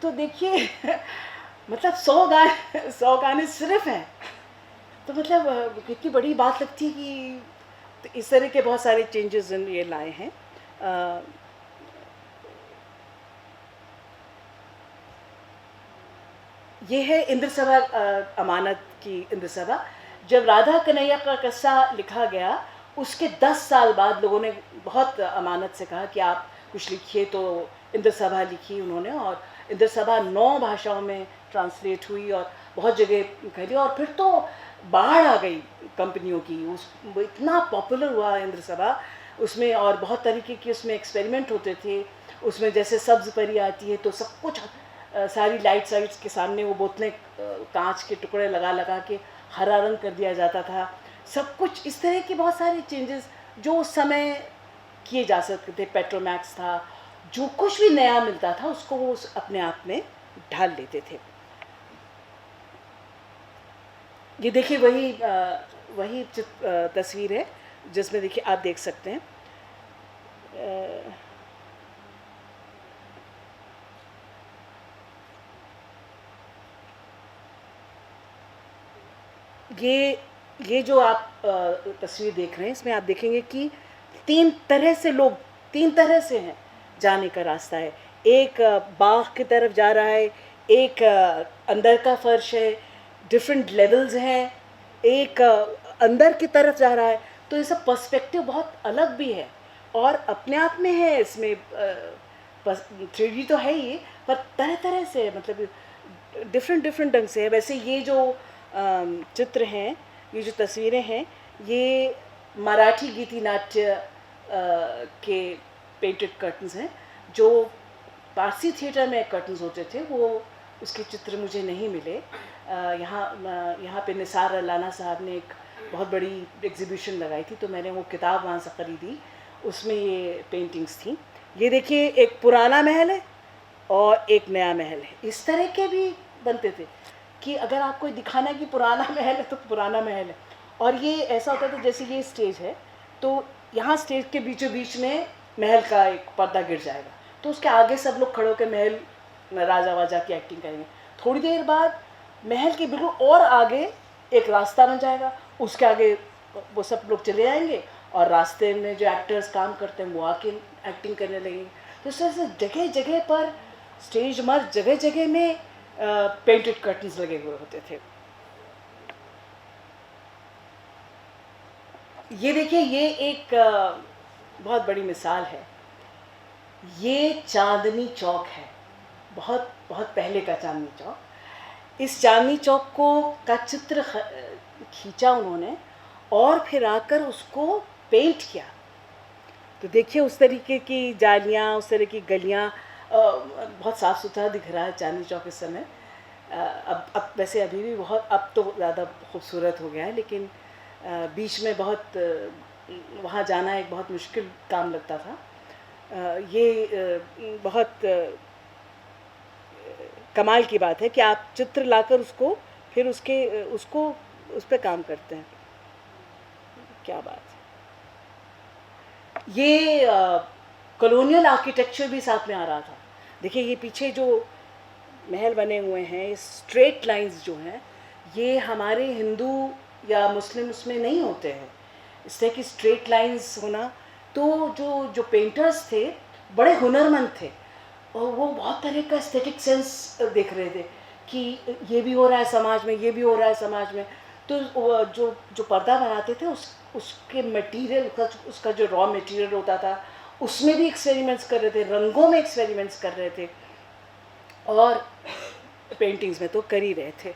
तो देखिए मतलब 100 गाने सिर्फ हैं, तो मतलब कितनी बड़ी बात लगती है कि तो इस तरह के बहुत सारे चेंजेस ये लाए हैं। ये है इंद्र सभा, अमानत की इंद्र सभा। जब राधा कन्हैया का किस्सा लिखा गया उसके 10 साल बाद लोगों ने बहुत अमानत से कहा कि आप कुछ लिखिए, तो इंद्र सभा लिखी उन्होंने और इंद्र सभा 9 भाषाओं में ट्रांसलेट हुई और बहुत जगह फैली। और फिर तो बाढ़ आ गई कंपनियों की, इतना पॉपुलर हुआ इंद्र सभा उसमें। और बहुत तरीके के उसमें एक्सपेरिमेंट होते थे उसमें, जैसे सब्ज़ परी आती है तो सब कुछ सारी लाइट्स वाइट्स के सामने वो बोतलें कांच के टुकड़े लगा लगा के हरा रंग कर दिया जाता था। सब कुछ इस तरह की बहुत सारी चेंजेस जो उस समय किए जा सकते थे। पेट्रोमैक्स था, जो कुछ भी नया मिलता था उसको वो अपने आप में ढाल लेते थे। ये देखिए वही तस्वीर है जिसमें देखिए आप देख सकते हैं ये जो आप तस्वीर देख रहे हैं इसमें आप देखेंगे कि तीन तरह से हैं जाने का रास्ता है। एक बाग की तरफ जा रहा है, एक अंदर का फर्श है, डिफरेंट लेवल्स हैं, एक अंदर की तरफ जा रहा है। तो ये सब पर्सपेक्टिव बहुत अलग भी है और अपने आप में है। इसमें 3D तो है ही, पर तरह तरह से मतलब डिफरेंट ढंग से है। वैसे ये जो चित्र हैं, ये जो तस्वीरें हैं, ये मराठी गीति नाट्य के पेंटेड कर्टन्स हैं। जो पारसी थिएटर में कर्टन्स होते थे वो उसके चित्र मुझे नहीं मिले। यहाँ पे निसार लाना साहब ने एक बहुत बड़ी एग्जीबिशन लगाई थी, तो मैंने वो किताब वहाँ से ख़रीदी, उसमें ये पेंटिंग्स थी। ये देखिए एक पुराना महल है और एक नया महल है। इस तरह के भी बनते थे कि अगर आपको दिखाना है कि पुराना महल है तो पुराना महल है। और ये ऐसा होता था जैसे ये स्टेज है, तो यहाँ स्टेज के बीचों बीच में महल का एक पर्दा गिर जाएगा, तो उसके आगे सब लोग खड़े होकर महल राजा वाजा की एक्टिंग करेंगे। थोड़ी देर बाद महल के बिल्कुल और आगे एक रास्ता बन जाएगा, उसके आगे वो सब लोग चले जाएंगे और रास्ते में जो एक्टर्स काम करते हैं वो आके एक्टिंग करने लगेंगे। तो इस तरह से जगह जगह पर स्टेज मर जगह जगह में पेंटेड कर्टन्स लगे हुए होते थे। ये देखिए ये एक बहुत बड़ी मिसाल है। ये चांदनी चौक है, बहुत बहुत पहले का चांदनी चौक। इस चांदनी चौक का चित्र खींचा उन्होंने और फिर आकर उसको पेंट किया। तो देखिए उस तरीके की जालियाँ, उस तरह की गलियाँ, बहुत साफ़ सुथरा दिख रहा है चांदनी चौक इस समय। अब वैसे अभी भी बहुत, अब तो ज़्यादा खूबसूरत हो गया है, लेकिन बीच में बहुत वहाँ जाना एक बहुत मुश्किल काम लगता था। ये बहुत कमाल की बात है कि आप चित्र लाकर उसको फिर उसको उस पर काम करते हैं। क्या बात है। ये कॉलोनियल आर्किटेक्चर भी साथ में आ रहा था। देखिए ये पीछे जो महल बने हुए हैं, स्ट्रेट लाइंस जो हैं, ये हमारे हिंदू या मुस्लिम उसमें नहीं होते हैं इस तरह की स्ट्रेट लाइंस होना। तो जो पेंटर्स थे बड़े हुनरमंद थे और वो बहुत तरह का एस्थेटिक सेंस देख रहे थे कि ये भी हो रहा है समाज में, ये भी हो रहा है समाज में। तो जो पर्दा बनाते थे उसके मटेरियल, उसका जो रॉ मटेरियल होता था उसमें भी एक्सपेरिमेंट्स कर रहे थे, रंगों में एक्सपेरिमेंट्स कर रहे थे और पेंटिंग्स में तो कर ही रहे थे।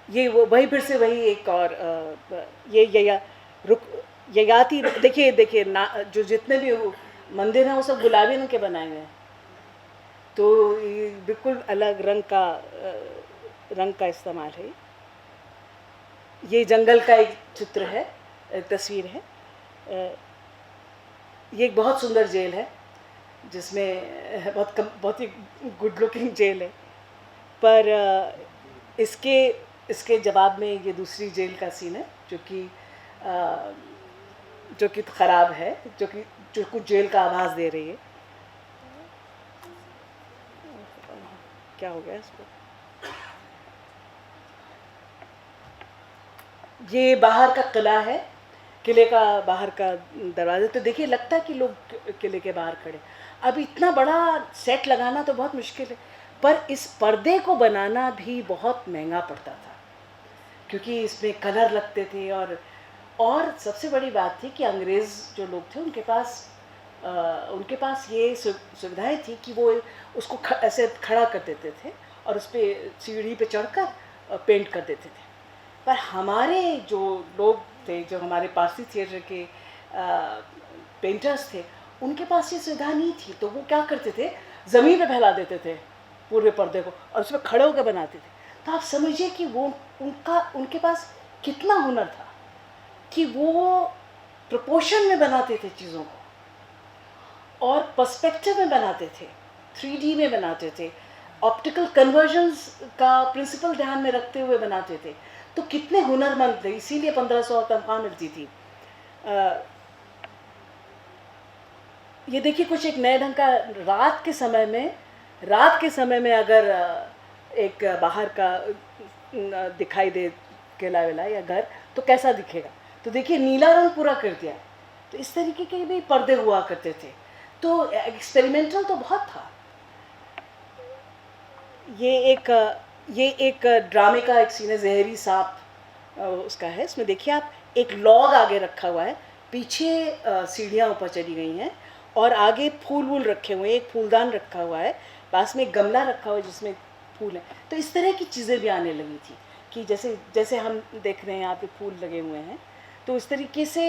ये वही फिर से वही एक और ययाति। देखिए ना, जो जितने भी मंदिर हैं वो सब गुलाबी रंग के बनाए हुए हैं, तो ये बिल्कुल अलग रंग का इस्तेमाल है। ये जंगल का एक चित्र है, तस्वीर है। ये एक बहुत सुंदर जेल है जिसमें बहुत ही गुड लुकिंग जेल है, पर इसके जवाब में ये दूसरी जेल का सीन है जो कि ख़राब है, जो कुछ जेल का आवाज़ दे रही है। क्या हो गया इसको? ये बाहर का किला है, किले का बाहर का दरवाज़ा। तो देखिए लगता है कि लोग किले के बाहर खड़े। अब इतना बड़ा सेट लगाना तो बहुत मुश्किल है, पर इस पर्दे को बनाना भी बहुत महंगा पड़ता था क्योंकि इसमें कलर लगते थे। और सबसे बड़ी बात थी कि अंग्रेज़ जो लोग थे उनके पास ये सुविधाएं थी कि वो उसको ऐसे खड़ा कर देते थे और उस पर सीढ़ी पे चढ़कर पेंट कर देते थे। पर हमारे जो लोग थे, जो हमारे पारसी थिएटर के पेंटर्स थे, उनके पास ये सुविधा नहीं थी, तो वो क्या करते थे, ज़मीन पे फैला देते थे पूरे पर्दे को और उसमें खड़े होकर बनाते थे। तो आप समझिए कि वो उनके पास कितना हुनर था कि वो प्रोपोर्शन में बनाते थे चीज़ों को और पर्सपेक्टिव में बनाते थे, 3D में बनाते थे, ऑप्टिकल कन्वर्जन्स का प्रिंसिपल ध्यान में रखते हुए बनाते थे। तो कितने हुनरमंद थे, इसीलिए 1500 तनख्वाह मिलती थी। ये देखिए कुछ एक नए ढंग का रात के समय में अगर एक बाहर का दिखाई दे किला विला या घर तो कैसा दिखेगा। तो देखिए नीला रंग पूरा कर दिया। तो इस तरीके के भी पर्दे हुआ करते थे। तो एक्सपेरिमेंटल तो बहुत था। ये एक ड्रामे का एक सीन है, जहरी सांप उसका है। इसमें देखिए आप एक लॉग आगे रखा हुआ है, पीछे सीढ़ियाँ ऊपर चली गई हैं और आगे फूल वूल रखे हुए हैं, एक फूलदान रखा हुआ है, पास में एक गमला रखा हुआ है जिसमें फूल है। तो इस तरह की चीज़ें भी आने लगी थी कि जैसे हम देख रहे हैं यहाँ पे फूल लगे हुए हैं। तो इस तरीके से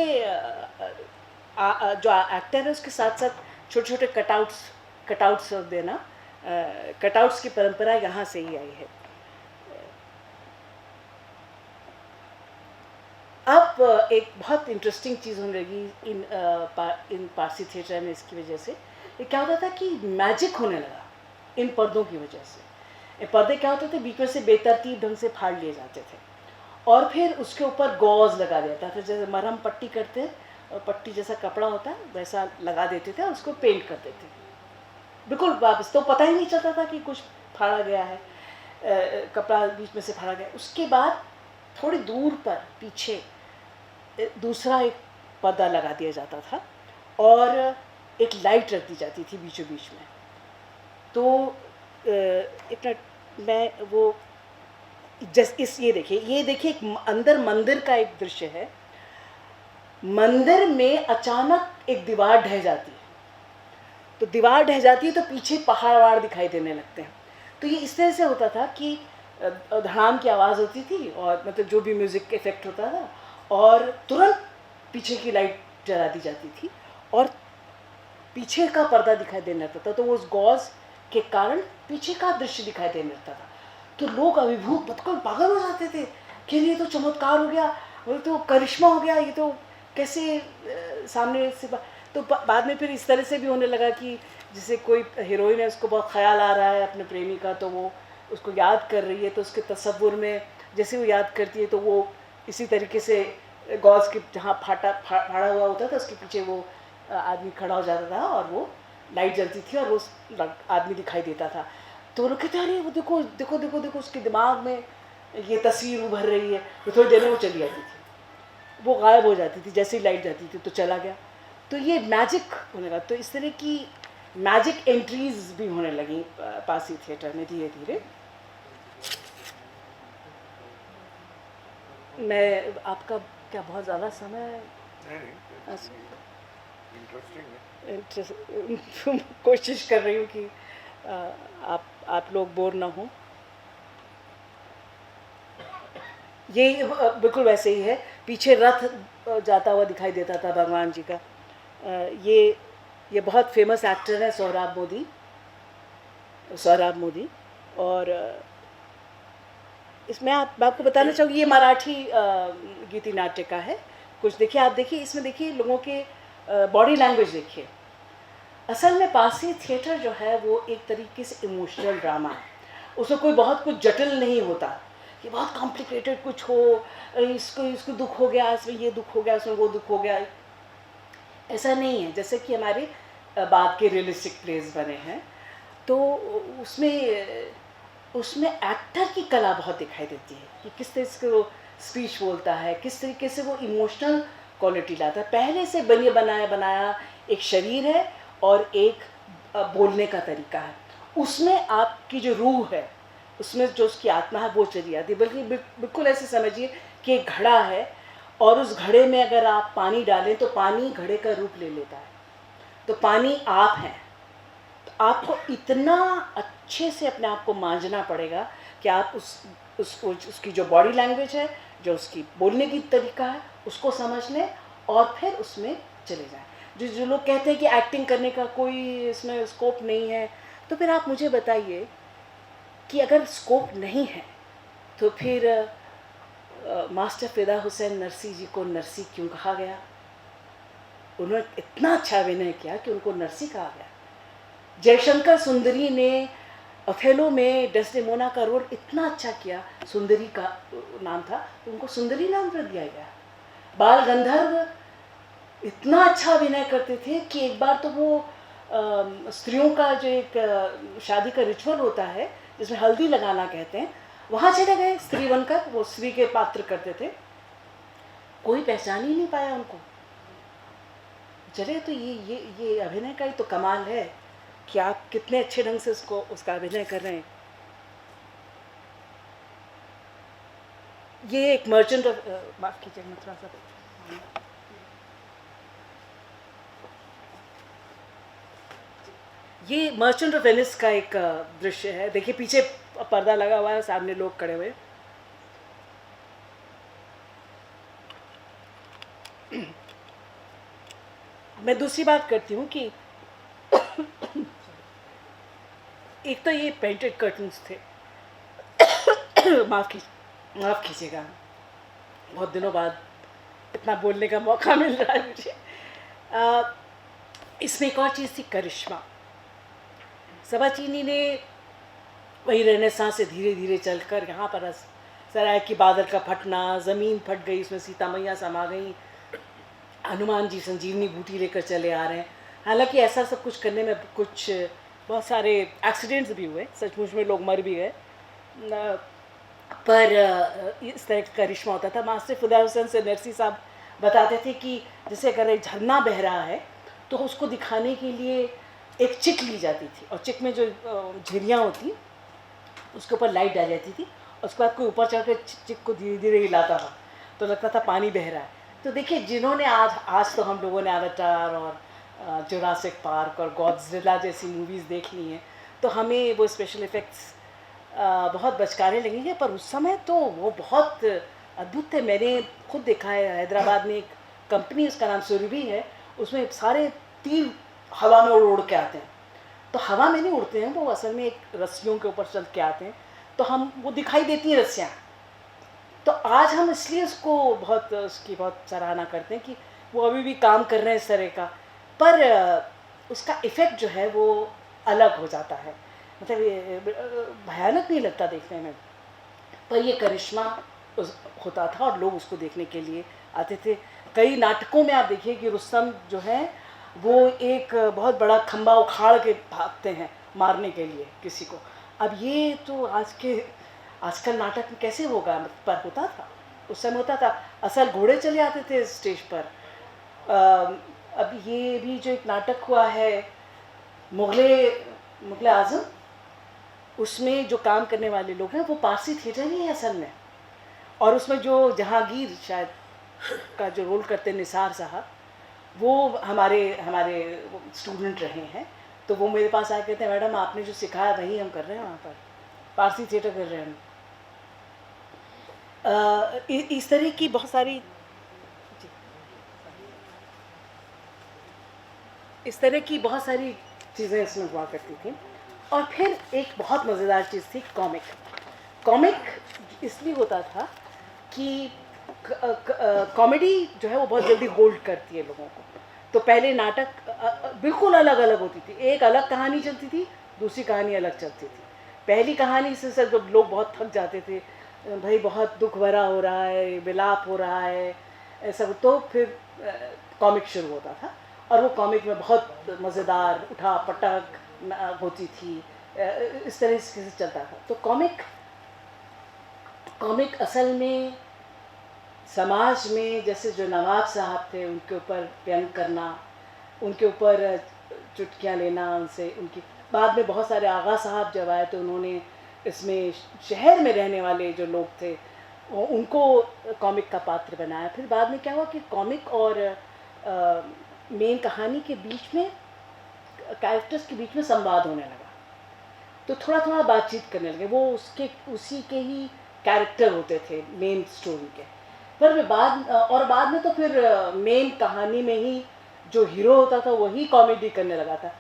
जो एक्टर है उसके साथ साथ छोटे छोटे कटआउट्स देना, कटआउट्स की परंपरा यहाँ से ही आई है। अब एक बहुत इंटरेस्टिंग चीज़ होने लगी इन पारसी थिएटर में। इसकी वजह से ये क्या होता था कि मैजिक होने लगा इन पर्दों की वजह से। ये पर्दे क्या होते थे, बीच में से बेतरतीब ढंग से फाड़ लिए जाते थे और फिर उसके ऊपर गॉज लगा दिया जाता था, जैसे मरहम पट्टी करते हैं और पट्टी जैसा कपड़ा होता है वैसा लगा देते थे और उसको पेंट कर देते थे। बिल्कुल वापस तो पता ही नहीं चलता था कि कुछ फाड़ा गया है, कपड़ा बीच में से फाड़ा गया। उसके बाद थोड़ी दूर पर पीछे दूसरा एक पर्दा लगा दिया जाता था और एक लाइट रख दी जाती थी बीचों बीच में। तो इतना मैं वो ये देखिए एक अंदर मंदिर का एक दृश्य है। मंदिर में अचानक एक दीवार ढह जाती है, तो दीवार ढह जाती है तो पीछे पहाड़ दिखाई देने लगते हैं। तो ये इस तरह से होता था कि धड़ाम की आवाज़ होती थी और मतलब जो भी म्यूज़िक इफेक्ट होता था और तुरंत पीछे की लाइट जला दी जाती थी और पीछे का पर्दा दिखाई देने लगता था। तो वो उस गॉज के कारण पीछे का दृश्य दिखाई देने लगता था। तो लोग अभिभूत बिल्कुल पागल हो जाते थे कि ये तो चमत्कार हो गया, वो तो करिश्मा हो गया, ये तो कैसे सामने से। तो बाद में फिर इस तरह से भी होने लगा कि जैसे कोई हीरोइन है, उसको बहुत ख्याल आ रहा है अपने प्रेमी का, तो वो उसको याद कर रही है, तो उसके तसव्वुर में जैसे वो याद करती है तो वो इसी तरीके से गॉज के जहाँ फाड़ा हुआ होता था उसके पीछे वो आदमी खड़ा हो जाता था और वो लाइट जलती थी और वो आदमी दिखाई देता था। तो लोग कहते अरे वो देखो देखो देखो देखो उसके दिमाग में ये तस्वीर उभर रही है। तो थोड़ी देर में वो चली जाती थी, वो गायब हो जाती थी, जैसे ही लाइट जाती थी तो चला गया। तो ये मैजिक होने लगा। तो इस तरह की मैजिक एंट्रीज भी होने लगी पारसी थिएटर में धीरे धीरे। मैं आपका क्या बहुत ज़्यादा समय इंटरेस्टिंग कोशिश कर रही हूँ कि आप लोग बोर ना हो। ये बिल्कुल वैसे ही है। पीछे रथ जाता हुआ दिखाई देता था भगवान जी का। ये बहुत फेमस एक्टर है सोहराब मोदी। और इसमें मैं आपको बताना चाहूँगी ये मराठी गीति नाट्य का है। कुछ देखिए, आप देखिए इसमें, देखिए लोगों के बॉडी लैंग्वेज देखिए। असल में पारसी थिएटर जो है वो एक तरीके से इमोशनल ड्रामा है। उसमें कोई बहुत कुछ जटिल नहीं होता कि बहुत कॉम्प्लिकेटेड कुछ हो, इसको दुख हो गया, इसमें ये दुख हो गया, इसमें वो दुख हो गया, ऐसा नहीं है। जैसे कि हमारे बाद के रियलिस्टिक प्लेस बने हैं तो उसमें एक्टर की कला बहुत दिखाई देती है कि किस तरह से वो स्पीच बोलता है, किस तरीके से वो इमोशनल क्वालिटी लाता है। पहले से बनाया एक शरीर है और एक बोलने का तरीका है। उसमें आपकी जो रूह है, उसमें जो उसकी आत्मा है वो चली आती है। बल्कि बिल्कुल ऐसे समझिए कि एक घड़ा है और उस घड़े में अगर आप पानी डालें तो पानी घड़े का रूप ले लेता है। तो पानी आप हैं। तो आपको इतना अच्छे से अपने आप को मांझना पड़ेगा कि आप उसकी जो बॉडी लैंग्वेज है, जो उसकी बोलने की तरीका है, उसको समझ लें और फिर उसमें चले जाएं। जो लोग कहते हैं कि एक्टिंग करने का कोई इसमें स्कोप नहीं है, तो फिर आप मुझे बताइए कि अगर स्कोप नहीं है तो फिर मास्टर फिदा हुसैन नरसी जी को नरसी क्यों कहा गया? उन्होंने इतना अच्छा अभिनय किया कि उनको नरसी कहा गया। जयशंकर सुंदरी ने अथेलो में डेस्डेमोना का रोल इतना अच्छा किया, सुंदरी का नाम था, उनको सुंदरी नाम रख दिया गया। बाल गंधर्व इतना अच्छा अभिनय करते थे कि एक बार तो वो स्त्रियों का जो एक शादी का रिचुअल होता है जिसमें हल्दी लगाना कहते हैं, वहाँ चले गए स्त्री बनकर, वो स्त्री के पात्र करते थे, कोई पहचान ही नहीं पाया उनको। चले तो ये अभिनय का ही तो कमाल है कि आप कितने अच्छे ढंग से उसका अभिनय कर रहे हैं। ये एक मर्चेंट ऑफ माफ कीजिए मैं थोड़ा सा, ये मर्चेंट ऑफ वेनिस का एक दृश्य है। देखिए पीछे पर्दा लगा हुआ है, सामने लोग खड़े हुए। मैं दूसरी बात करती हूँ कि एक तो ये पेंटेड कर्टन्स थे माफ़ कीजिएगा, बहुत दिनों बाद इतना बोलने का मौका मिल रहा है मुझे। इसमें एक और चीज़ थी, करिश्मा। सबाचीनी ने वही रेनेसांस से धीरे धीरे चलकर यहाँ पर सराय की बादल का फटना, ज़मीन फट गई, उसमें सीता मैया समा गई, हनुमान जी संजीवनी बूटी लेकर चले आ रहे हैं। हालांकि ऐसा सब कुछ करने में कुछ बहुत सारे एक्सीडेंट्स भी हुए, सचमुच में लोग मर भी गए, पर इस तरह का करिश्मा होता था। मास्टर फिदा हुसैन से नरसी साहब बताते थे कि जैसे अगर एक झरना बह रहा है तो उसको दिखाने के लिए एक चिक ली जाती थी, और चिक में जो झिरियाँ होती उसके ऊपर लाइट डाली जाती थी, उसके बाद कोई ऊपर चढ़ कर चिक को धीरे धीरे हिलाता था तो लगता था पानी बह रहा है। तो देखिए जिन्होंने आज तो हम लोगों ने एवाटार और जुरासिक पार्क और गॉडजिला जैसी मूवीज़ देख ली हैं, तो हमें वो स्पेशल इफ़ेक्ट्स बहुत बचकाने लगेंगे, पर उस समय तो वो बहुत अद्भुत थे। मैंने खुद देखा है, हैदराबाद में एक कंपनी, उसका नाम सुरभि है, उसमें सारे तीर हवा में उड़ के आते हैं। तो हवा में नहीं उड़ते हैं वो, असल में एक रस्सियों के ऊपर चल के आते हैं, तो हम वो दिखाई देती हैं रस्सियाँ। तो आज हम इसलिए उसकी बहुत सराहना करते हैं कि वो अभी भी काम कर रहे हैं इस तरह का, पर उसका इफ़ेक्ट जो है वो अलग हो जाता है, मतलब भयानक नहीं लगता देखने में, पर ये करिश्मा होता था और लोग उसको देखने के लिए आते थे। कई नाटकों में आप देखिए कि रुस्तम जो है वो एक बहुत बड़ा खंबा उखाड़ के भागते हैं मारने के लिए किसी को। अब ये तो आजकल नाटक में कैसे होगा, पर होता था, उस समय होता था। असल घोड़े चले आते थे स्टेज पर। अब ये भी जो एक नाटक हुआ है मुग़ल आज़म, उसमें जो काम करने वाले लोग हैं वो पारसी थिएटर ही है असल में, और उसमें जो जहांगीर शायद का जो रोल करते निसार साहब, वो हमारे स्टूडेंट रहे हैं। तो वो मेरे पास आके कहते हैं मैडम आपने जो सिखाया वही हम कर रहे हैं, वहाँ पर पारसी थिएटर कर रहे हैं। इस तरह की बहुत सारी चीज़ें इसमें हुआ करती थी। और फिर एक बहुत मज़ेदार चीज़ थी कॉमिक इसलिए होता था कि कॉमेडी जो है वो बहुत जल्दी होल्ड करती है लोगों को। तो पहले नाटक बिल्कुल अलग अलग होती थी, एक अलग कहानी चलती थी, दूसरी कहानी अलग चलती थी। पहली कहानी से सर जब लोग बहुत थक जाते थे, भाई बहुत दुख भरा हो रहा है, विलाप हो रहा है, ऐसा, तो फिर कॉमिक शुरू होता था, और वो कॉमिक में बहुत मज़ेदार उठा पटक होती थी, इस तरह से चलता था। तो कॉमिक असल में समाज में जैसे जो नवाब साहब थे उनके ऊपर व्यंग करना, उनके ऊपर चुटकियाँ लेना उनसे, उनकी बाद में बहुत सारे आगा साहब जब आए तो उन्होंने इसमें शहर में रहने वाले जो लोग थे उनको कॉमिक का पात्र बनाया। फिर बाद में क्या हुआ कि कॉमिक और मेन कहानी के बीच में, कैरेक्टर्स के बीच में संवाद होने लगा, तो थोड़ा थोड़ा बातचीत करने लगे, वो उसी के ही कैरेक्टर होते थे मेन स्टोरी के। पर बाद में तो फिर मेन कहानी में ही जो हीरो होता था वही कॉमेडी करने लगा था।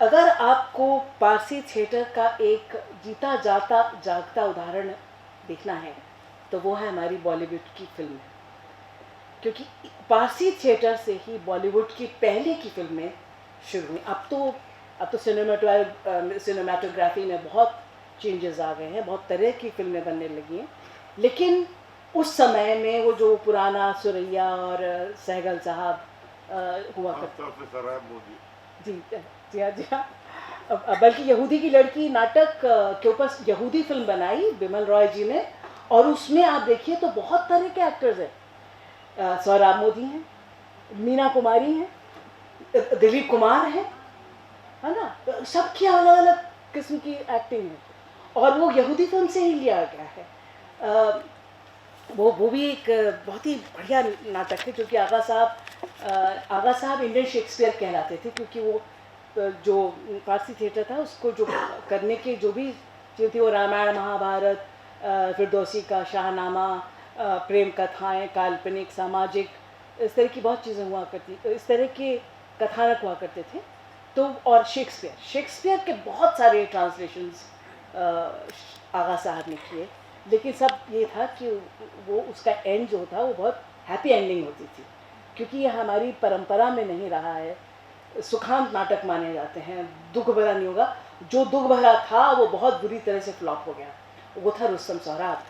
अगर आपको पारसी थिएटर का एक जीता जाता जागता उदाहरण देखना है तो वो है हमारी बॉलीवुड की फिल्म, क्योंकि पारसी थिएटर से ही बॉलीवुड की पहले की फिल्में शुरू हुई। अब तो सिनेमाटोग्राफी में बहुत चेंजेस आ गए हैं, बहुत तरह की फिल्में बनने लगी हैं, लेकिन उस समय में वो जो पुराना सुरैया और सहगल साहब हुआ करते खासतौर से सराय मोदी। जी हाँ। बल्कि यहूदी की लड़की नाटक के ऊपर यहूदी फिल्म बनाई बिमल रॉय जी ने, और उसमें आप देखिए तो बहुत तरह के एक्टर्स हैं। सौराब मोदी हैं, मीना कुमारी हैं, दिलीप कुमार है ना, सबकी अलग अलग किस्म की एक्टिंग है, और वो यहूदी फिल्म से ही लिया गया है। वो भी एक बहुत ही बढ़िया नाटक है, जो कि आगा साहब इंडियन शेक्सपियर कहलाते थे, क्योंकि वो जो फारसी थिएटर था उसको जो करने के जो भी चीज़ थी, वो रामायण महाभारत, फिरदौसी का शाहनामा, प्रेम कथाएं, काल्पनिक, सामाजिक, इस तरह की बहुत चीज़ें हुआ करती, इस तरह के कथानक हुआ करते थे। तो और शेक्सपियर के बहुत सारे ट्रांसलेशंस आगा साहब ने किए, लेकिन सब ये था कि वो उसका एंड जो था वो बहुत हैप्पी एंडिंग होती थी, क्योंकि ये हमारी परंपरा में नहीं रहा है। सुखांत नाटक माने जाते हैं, दुख भरा नहीं होगा। जो दुख भरा था वो बहुत बुरी तरह से फ्लॉप हो गया, वो था रुस्तम सोहराब।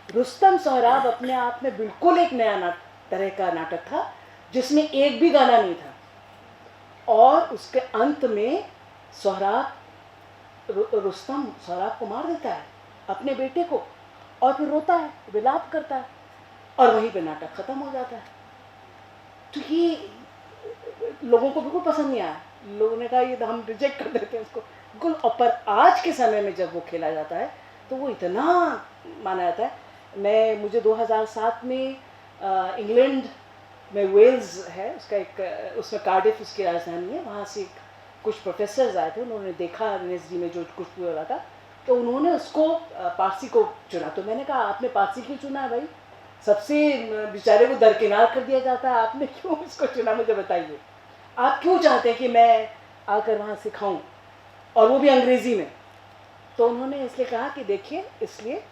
रुस्तम सोहराब अपने आप में बिल्कुल एक नया तरह का नाटक था, जिसमें एक भी गाना नहीं था, और उसके अंत में रुस्तम सोहराब को मार देता है, अपने बेटे को, और फिर रोता है, विलाप करता है, और वहीं पे नाटक खत्म हो जाता है। तो ये लोगों को बिल्कुल पसंद नहीं आया, लोगों ने कहा ये हम रिजेक्ट कर देते हैं इसको बिल्कुल। और पर आज के समय में जब वो खेला जाता है तो वो इतना माना जाता है। मुझे 2007 में इंग्लैंड में वेल्स है, उसमें कार्डिफ उसकी राजधानी है, वहाँ से कुछ प्रोफेसर्स आए थे, उन्होंने देखा एनएसडी में जो कुछ भी हो रहा था, तो उन्होंने उसको पारसी को चुना। तो मैंने कहा आपने पारसी क्यों चुना है भाई, सबसे बेचारे को दरकिनार कर दिया जाता है, आपने क्यों इसको चुना, मुझे बताइए। आप क्यों चाहते हैं कि मैं आकर वहाँ सिखाऊं, और वो भी अंग्रेज़ी में। तो उन्होंने इसलिए कहा कि देखिए, इसलिए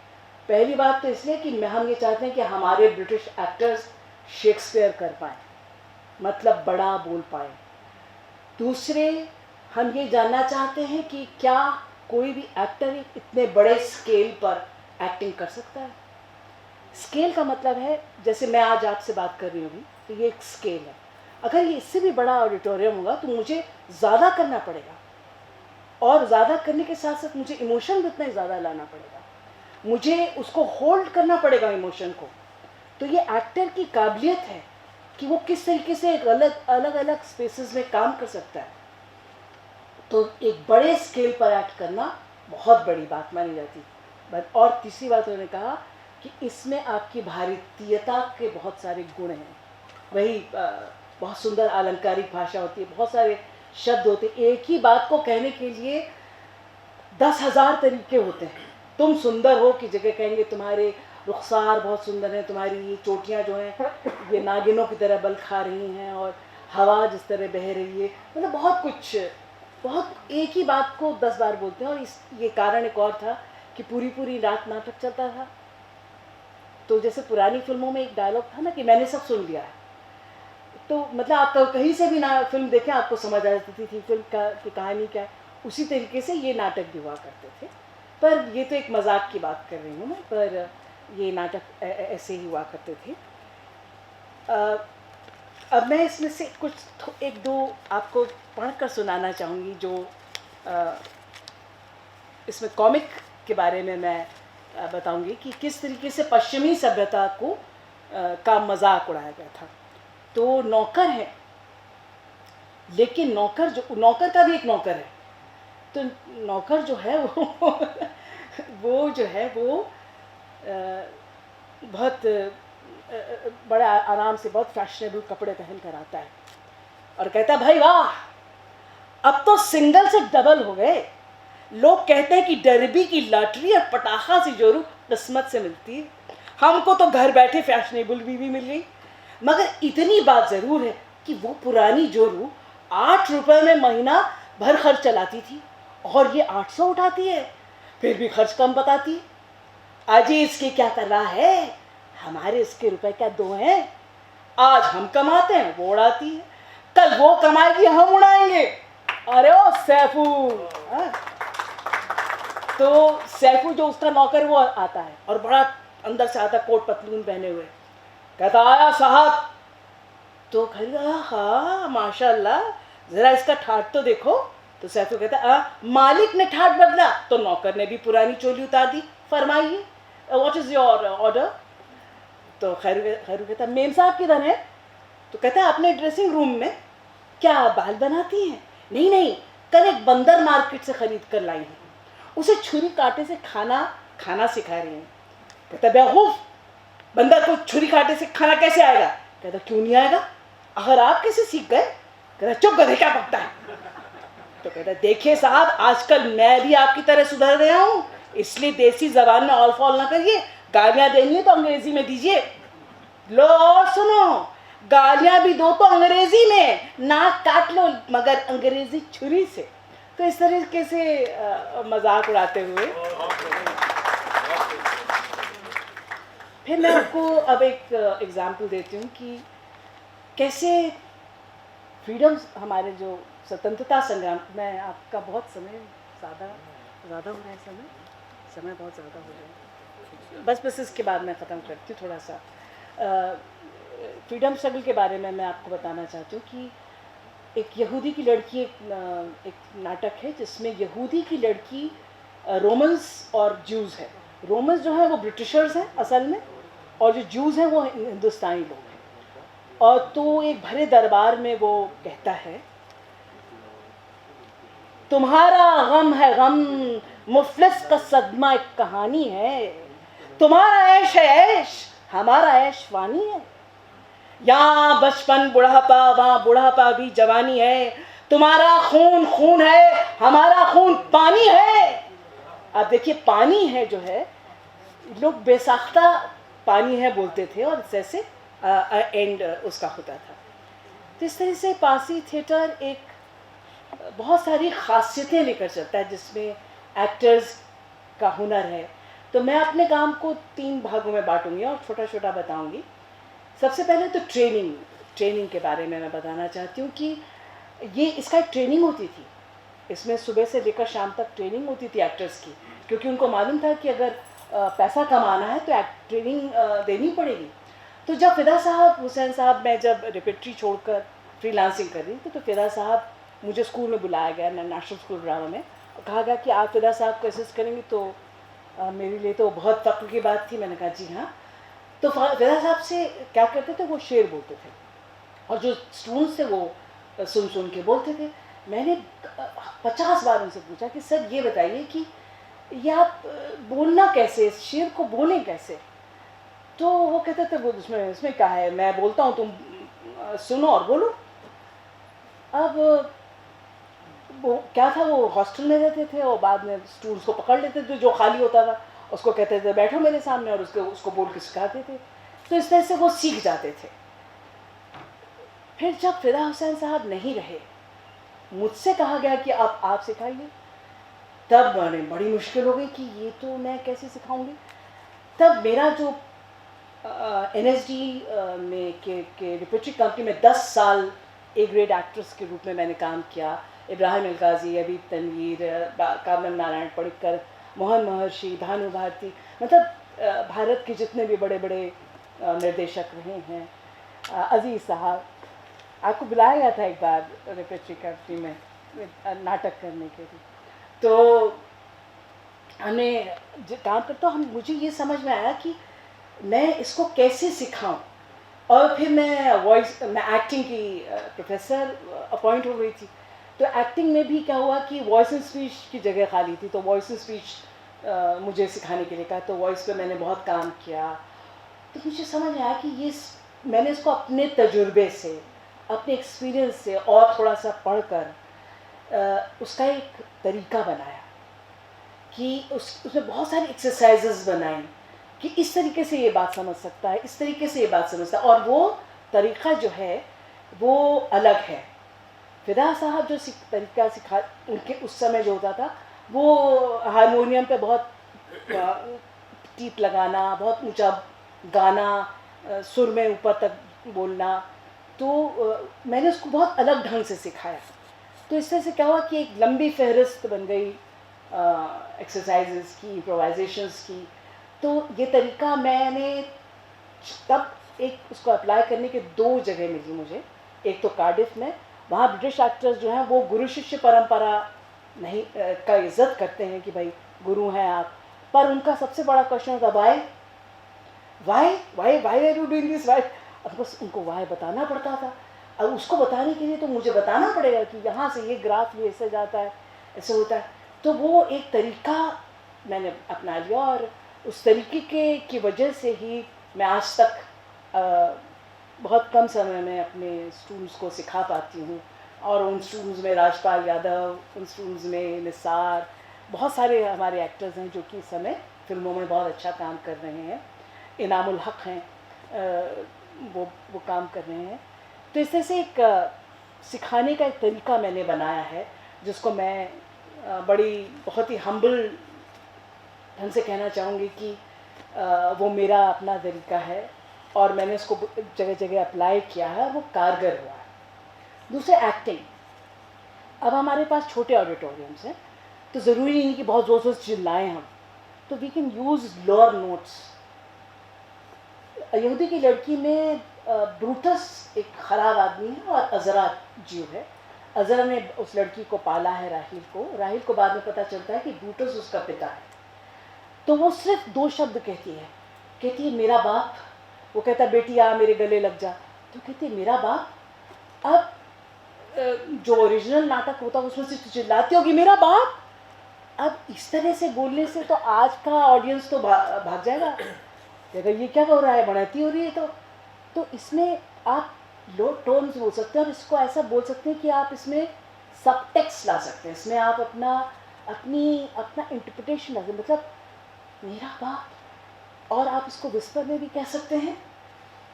पहली बात तो इसलिए कि हम ये चाहते हैं कि हमारे ब्रिटिश एक्टर्स शेक्सपियर कर पाएँ, मतलब बड़ा बोल पाए। दूसरे, हम ये जानना चाहते हैं कि क्या कोई भी एक्टर इतने बड़े स्केल पर एक्टिंग कर सकता है। स्केल का मतलब है, जैसे मैं आज आपसे बात कर रही हूँ, तो ये एक स्केल है। अगर ये इससे भी बड़ा ऑडिटोरियम होगा तो मुझे ज़्यादा करना पड़ेगा, और ज़्यादा करने के साथ साथ मुझे इमोशन भी उतना ही ज़्यादा लाना पड़ेगा, मुझे उसको होल्ड करना पड़ेगा इमोशन को। तो ये एक्टर की काबिलियत है कि वो किस तरीके से एक अलग अलग स्पेसेस में काम कर सकता है। तो एक बड़े स्केल पर एक्ट करना बहुत बड़ी बात मानी जाती है। और तीसरी बात उन्होंने कहा कि इसमें आपकी भारतीयता के बहुत सारे गुण हैं। वही बहुत सुंदर अलंकारिक भाषा होती है, बहुत सारे शब्द होते हैं, एक ही बात को कहने के लिए 10,000 तरीके होते हैं। तुम सुंदर हो की जगह कहेंगे तुम्हारे रुखसार बहुत सुंदर हैं, तुम्हारी ये चोटियाँ जो हैं ये नागिनों की तरह बल खा रही हैं, और हवा जिस तरह बह रही है, मतलब बहुत कुछ, बहुत एक ही बात को 10 बार बोलते हैं। और ये कारण एक और था कि पूरी रात नाटक चलता था। तो जैसे पुरानी फिल्मों में एक डायलॉग था ना कि मैंने सब सुन लिया है, तो मतलब आप कहीं से भी ना फिल्म देखें आपको समझ आ जाती थी फिल्म की कहानी क्या है। उसी तरीके से ये नाटक भी हुआ करते थे। पर ये तो एक मजाक की बात कर रही हूँ मैं, पर ये नाटक ऐसे ही हुआ करते थे। अब मैं इसमें से कुछ एक दो आपको पढ़कर सुनाना चाहूँगी, जो इसमें कॉमिक के बारे में मैं बताऊंगी कि किस तरीके से पश्चिमी सभ्यता को का मजाक उड़ाया गया था। तो नौकर है, लेकिन नौकर का भी एक नौकर है। तो नौकर जो है वो जो है वो बहुत बड़ा आराम से बहुत फैशनेबल कपड़े पहन कर आता है और कहता है भाई वाह, अब तो सिंगल से डबल हो गए। लोग कहते हैं कि डरबी की लॉटरी और पटाखा से जोरू किस्मत से मिलती है। हमको तो घर बैठे फैशनेबल बीवी मिल गई, मगर इतनी बात ज़रूर है कि वो पुरानी जोरू 8 रुपए में महीना भर खर्च चलाती थी और ये 800 उठाती है, फिर भी खर्च कम बताती है। अजी इसकी क्या परवाह है, हमारे इसके रुपए क्या दो हैं। आज हम कमाते हैं वो उड़ाती है, कल वो कमाएगी हम उड़ाएंगे। अरे ओ सैफू, हाँ? तो सैफू जो उसका नौकर वो आता है और बड़ा अंदर से आता, कोट पतलून पहने हुए, कहता आया साहब। तो खरीदा, हाँ माशाल्लाह, जरा इसका ठाट तो देखो। तो सैफू कहता मालिक ने ठाट बदला तो नौकर ने भी पुरानी चोली उतार दी, फरमाइए व्हाट इज योर ऑर्डर। तो खैरू कहता मेम साहब किधर है। तो कहता है अपने ड्रेसिंग रूम में। क्या बाल बनाती हैं? नहीं नहीं, कल एक बंदर मार्केट से खरीद कर लाई हूँ, उसे छुरी कांटे से खाना सिखा रही हैं। कहता बेवकूफ, बंदर को छुरी कांटे से खाना कैसे आएगा। कहता क्यों नहीं आएगा, अगर आप कैसे सीख गए। कहता चुप गधे, क्या पकता है। तो कहता देखिए साहब, आजकल मैं भी आपकी तरह सुधर गया हूँ, इसलिए देसी जबान में ऑल फॉल ना करिए, गालियाँ देनी है तो अंग्रेजी में दीजिए। लो और सुनो, गालियाँ भी दो तो अंग्रेजी में, नाक काट लो मगर अंग्रेजी छुरी से। तो इस तरीके से मजाक उड़ाते हुए फिर मैं आपको अब एक एग्जाम्पल देती हूँ कि कैसे फ्रीडम, हमारे जो स्वतंत्रता संग्राम, मैं आपका बहुत समय ज़्यादा हो रहा है, समय बहुत ज़्यादा हो रहा है, बस इसके बाद मैं ख़त्म करती हूँ। थोड़ा सा फ्रीडम स्ट्रगल के बारे में मैं आपको बताना चाहती हूँ कि एक यहूदी की लड़की, एक नाटक है जिसमें यहूदी की लड़की रोमन्स और ज्यूज़ है। रोमन्स जो है वो ब्रिटिशर्स हैं असल में, और जो ज्यूज़ हैं वो हिंदुस्तानी लोग हैं। और तो एक भरे दरबार में वो कहता है तुम्हारा गम है गम, मुफलिस का सदमा एक कहानी है, तुम्हारा ऐश है ऐश, हमारा ऐश वानी है। यहाँ बचपन बुढ़ापा, वहाँ बुढ़ापा भी जवानी है, तुम्हारा खून खून है, हमारा खून पानी है। अब देखिए पानी है जो है, लोग बेसाख्ता पानी है बोलते थे और जैसे एंड उसका होता था। तो इस तरह से पारसी थिएटर एक बहुत सारी खासियतें लेकर चलता है जिसमें एक्टर्स का हुनर है। तो मैं अपने काम को 3 भागों में बांटूंगी और छोटा छोटा बताऊंगी। सबसे पहले तो ट्रेनिंग के बारे में मैं बताना चाहती हूँ कि ये इसका एक ट्रेनिंग होती थी, इसमें सुबह से लेकर शाम तक ट्रेनिंग होती थी एक्टर्स की, क्योंकि उनको मालूम था कि अगर पैसा कमाना है तो ट्रेनिंग देनी पड़ेगी। तो जब फिदा साहब, हुसैन साहब, मैं जब रिपेट्री छोड़कर फ्रीलांसिंग कर रही थी तो फिदा साहब मुझे स्कूल में बुलाया गया, नेशनल स्कूल ड्रामा में, और कहा गया कि आप फिदा साहब को असिस्ट करेंगे। तो मेरे लिए तो बहुत फ़ख्र की बात थी। मैंने कहा जी हाँ। तो फिदा साहब से क्या करते थे, वो शेर बोलते थे और जो स्टूडेंट्स थे वो सुन के बोलते थे। मैंने 50 बार उनसे पूछा कि सर ये बताइए कि ये आप बोलना कैसे, इस शेर को बोलें कैसे। तो वो कहते थे वो इसमें क्या है, मैं बोलता हूँ, तुम सुनो और बोलो। अब वो क्या था, वो हॉस्टल में रहते थे और बाद में स्टूडेंट्स को पकड़ लेते थे जो खाली होता था, उसको कहते थे बैठो मेरे सामने, और उसको बोल के सिखाते थे। तो इस तरह से वो सीख जाते थे। फिर जब फिदा हुसैन साहब नहीं रहे, मुझसे कहा गया कि आप सिखाइए। तब बड़ी मुश्किल हो गई कि ये तो मैं कैसे सिखाऊंगी। तब मेरा जो NSD में के रिपेट्री कंपनी में 10 साल A ग्रेड एक्ट्रेस के रूप में मैंने काम किया। इब्राहिम अलगाजी, अबीब तनवीर, कामन नारायण पड़िक्कर, मोहन महर्षि, भानु भारती, मतलब भारत के जितने भी बड़े बड़े निर्देशक रहे हैं, अजीज़ साहब, आपको बुलाया गया था एक बार रिपेट्री कंपनी में नाटक करने के लिए। तो हमने काम करते मुझे ये समझ में आया कि मैं इसको कैसे सिखाऊं। और फिर मैं एक्टिंग की प्रोफेसर अपॉइंट हो गई थी। तो एक्टिंग में भी क्या हुआ कि वॉइस एंड स्पीच की जगह खाली थी, तो वॉइस एंड स्पीच मुझे सिखाने के लिए कहा। तो वॉइस पे मैंने बहुत काम किया। तो मुझे समझ आया कि मैंने इसको अपने तजुर्बे से, अपने एक्सपीरियंस से और थोड़ा सा पढ़कर उसका एक तरीका बनाया कि उसमें बहुत सारी एक्सरसाइजेस बनाई कि इस तरीके से ये बात समझ सकता है, इस तरीके से ये बात समझता है। और वो तरीक़ा जो है वो अलग है। फिदा साहब जो तरीका सिखा उनके उस समय जो होता था, वो हारमोनियम पे बहुत टीप लगाना, बहुत ऊंचा गाना, सुर में ऊपर तक बोलना, तो मैंने उसको बहुत अलग ढंग से सिखाया। तो इस तरह से क्या हुआ कि एक लंबी फहरिस्त बन गई एक्सरसाइजेस की, इम्प्रोवाइजेशंस की। तो ये तरीका मैंने तब एक उसको अप्लाई करने के 2 जगह मिली मुझे। एक तो कार्डिफ में, वहाँ ब्रिटिश एक्टर्स जो हैं वो गुरु शिष्य परंपरा नहीं का इज्जत करते हैं कि भाई गुरु हैं आप, पर उनका सबसे बड़ा क्वेश्चन होता why why why why are you doing this why. अब बस उनको वाई बताना पड़ता था। अब उसको बताने के लिए तो मुझे बताना पड़ेगा कि यहाँ से ये ग्राफ ये ऐसे जाता है, ऐसे होता है। तो वो एक तरीका मैंने अपना लिया और उस तरीके की वजह से ही मैं आज तक बहुत कम समय में अपने स्टूडेंट्स को सिखा पाती हूँ। और उन स्टूडेंट्स में राजपाल यादव, उन स्टूडेंट्स में निसार, बहुत सारे हमारे एक्टर्स हैं जो कि इस समय फिल्मों में बहुत अच्छा काम कर रहे हैं। इनामुल हक हैं, वो काम कर रहे हैं। तो इस तरह से एक सिखाने का एक तरीका मैंने बनाया है जिसको मैं बहुत ही हम्बल ढंग से कहना चाहूँगी कि वो मेरा अपना तरीका है और मैंने उसको जगह जगह अप्लाई किया है और वो कारगर हुआ है। दूसरे एक्टिंग, अब हमारे पास छोटे ऑडिटोरियम्स हैं तो ज़रूरी नहीं कि बहुत ज़ोर से चिल्लाएं हम, तो we can use lower notes. यहूदी की लड़की में ब्रूटस एक ख़राब आदमी है और अज़रा जीव है। अज़रा ने उस लड़की को पाला है, राहील को बाद में पता चलता है कि ब्रूटस उसका पिता है। तो वो सिर्फ 2 शब्द कहती है मेरा बाप। वो कहता बेटी आ मेरे गले लग जा, तो कहती है मेरा बाप। अब जो ओरिजिनल नाटक होता है उसमें से चिल्लाती होगी मेरा बाप। अब इस तरह से बोलने से तो आज का ऑडियंस तो भाग जाएगा, अगर ये क्या हो रहा है, बढ़ती हो रही है। तो इसमें आप लो टोन्स बोल सकते हैं और इसको ऐसा बोल सकते हैं कि आप इसमें सब टेक्स्ट ला सकते हैं। इसमें आप अपना इंटरप्रिटेशन लगे, मतलब मेरा बाप। और आप इसको विस्पर में भी कह सकते हैं,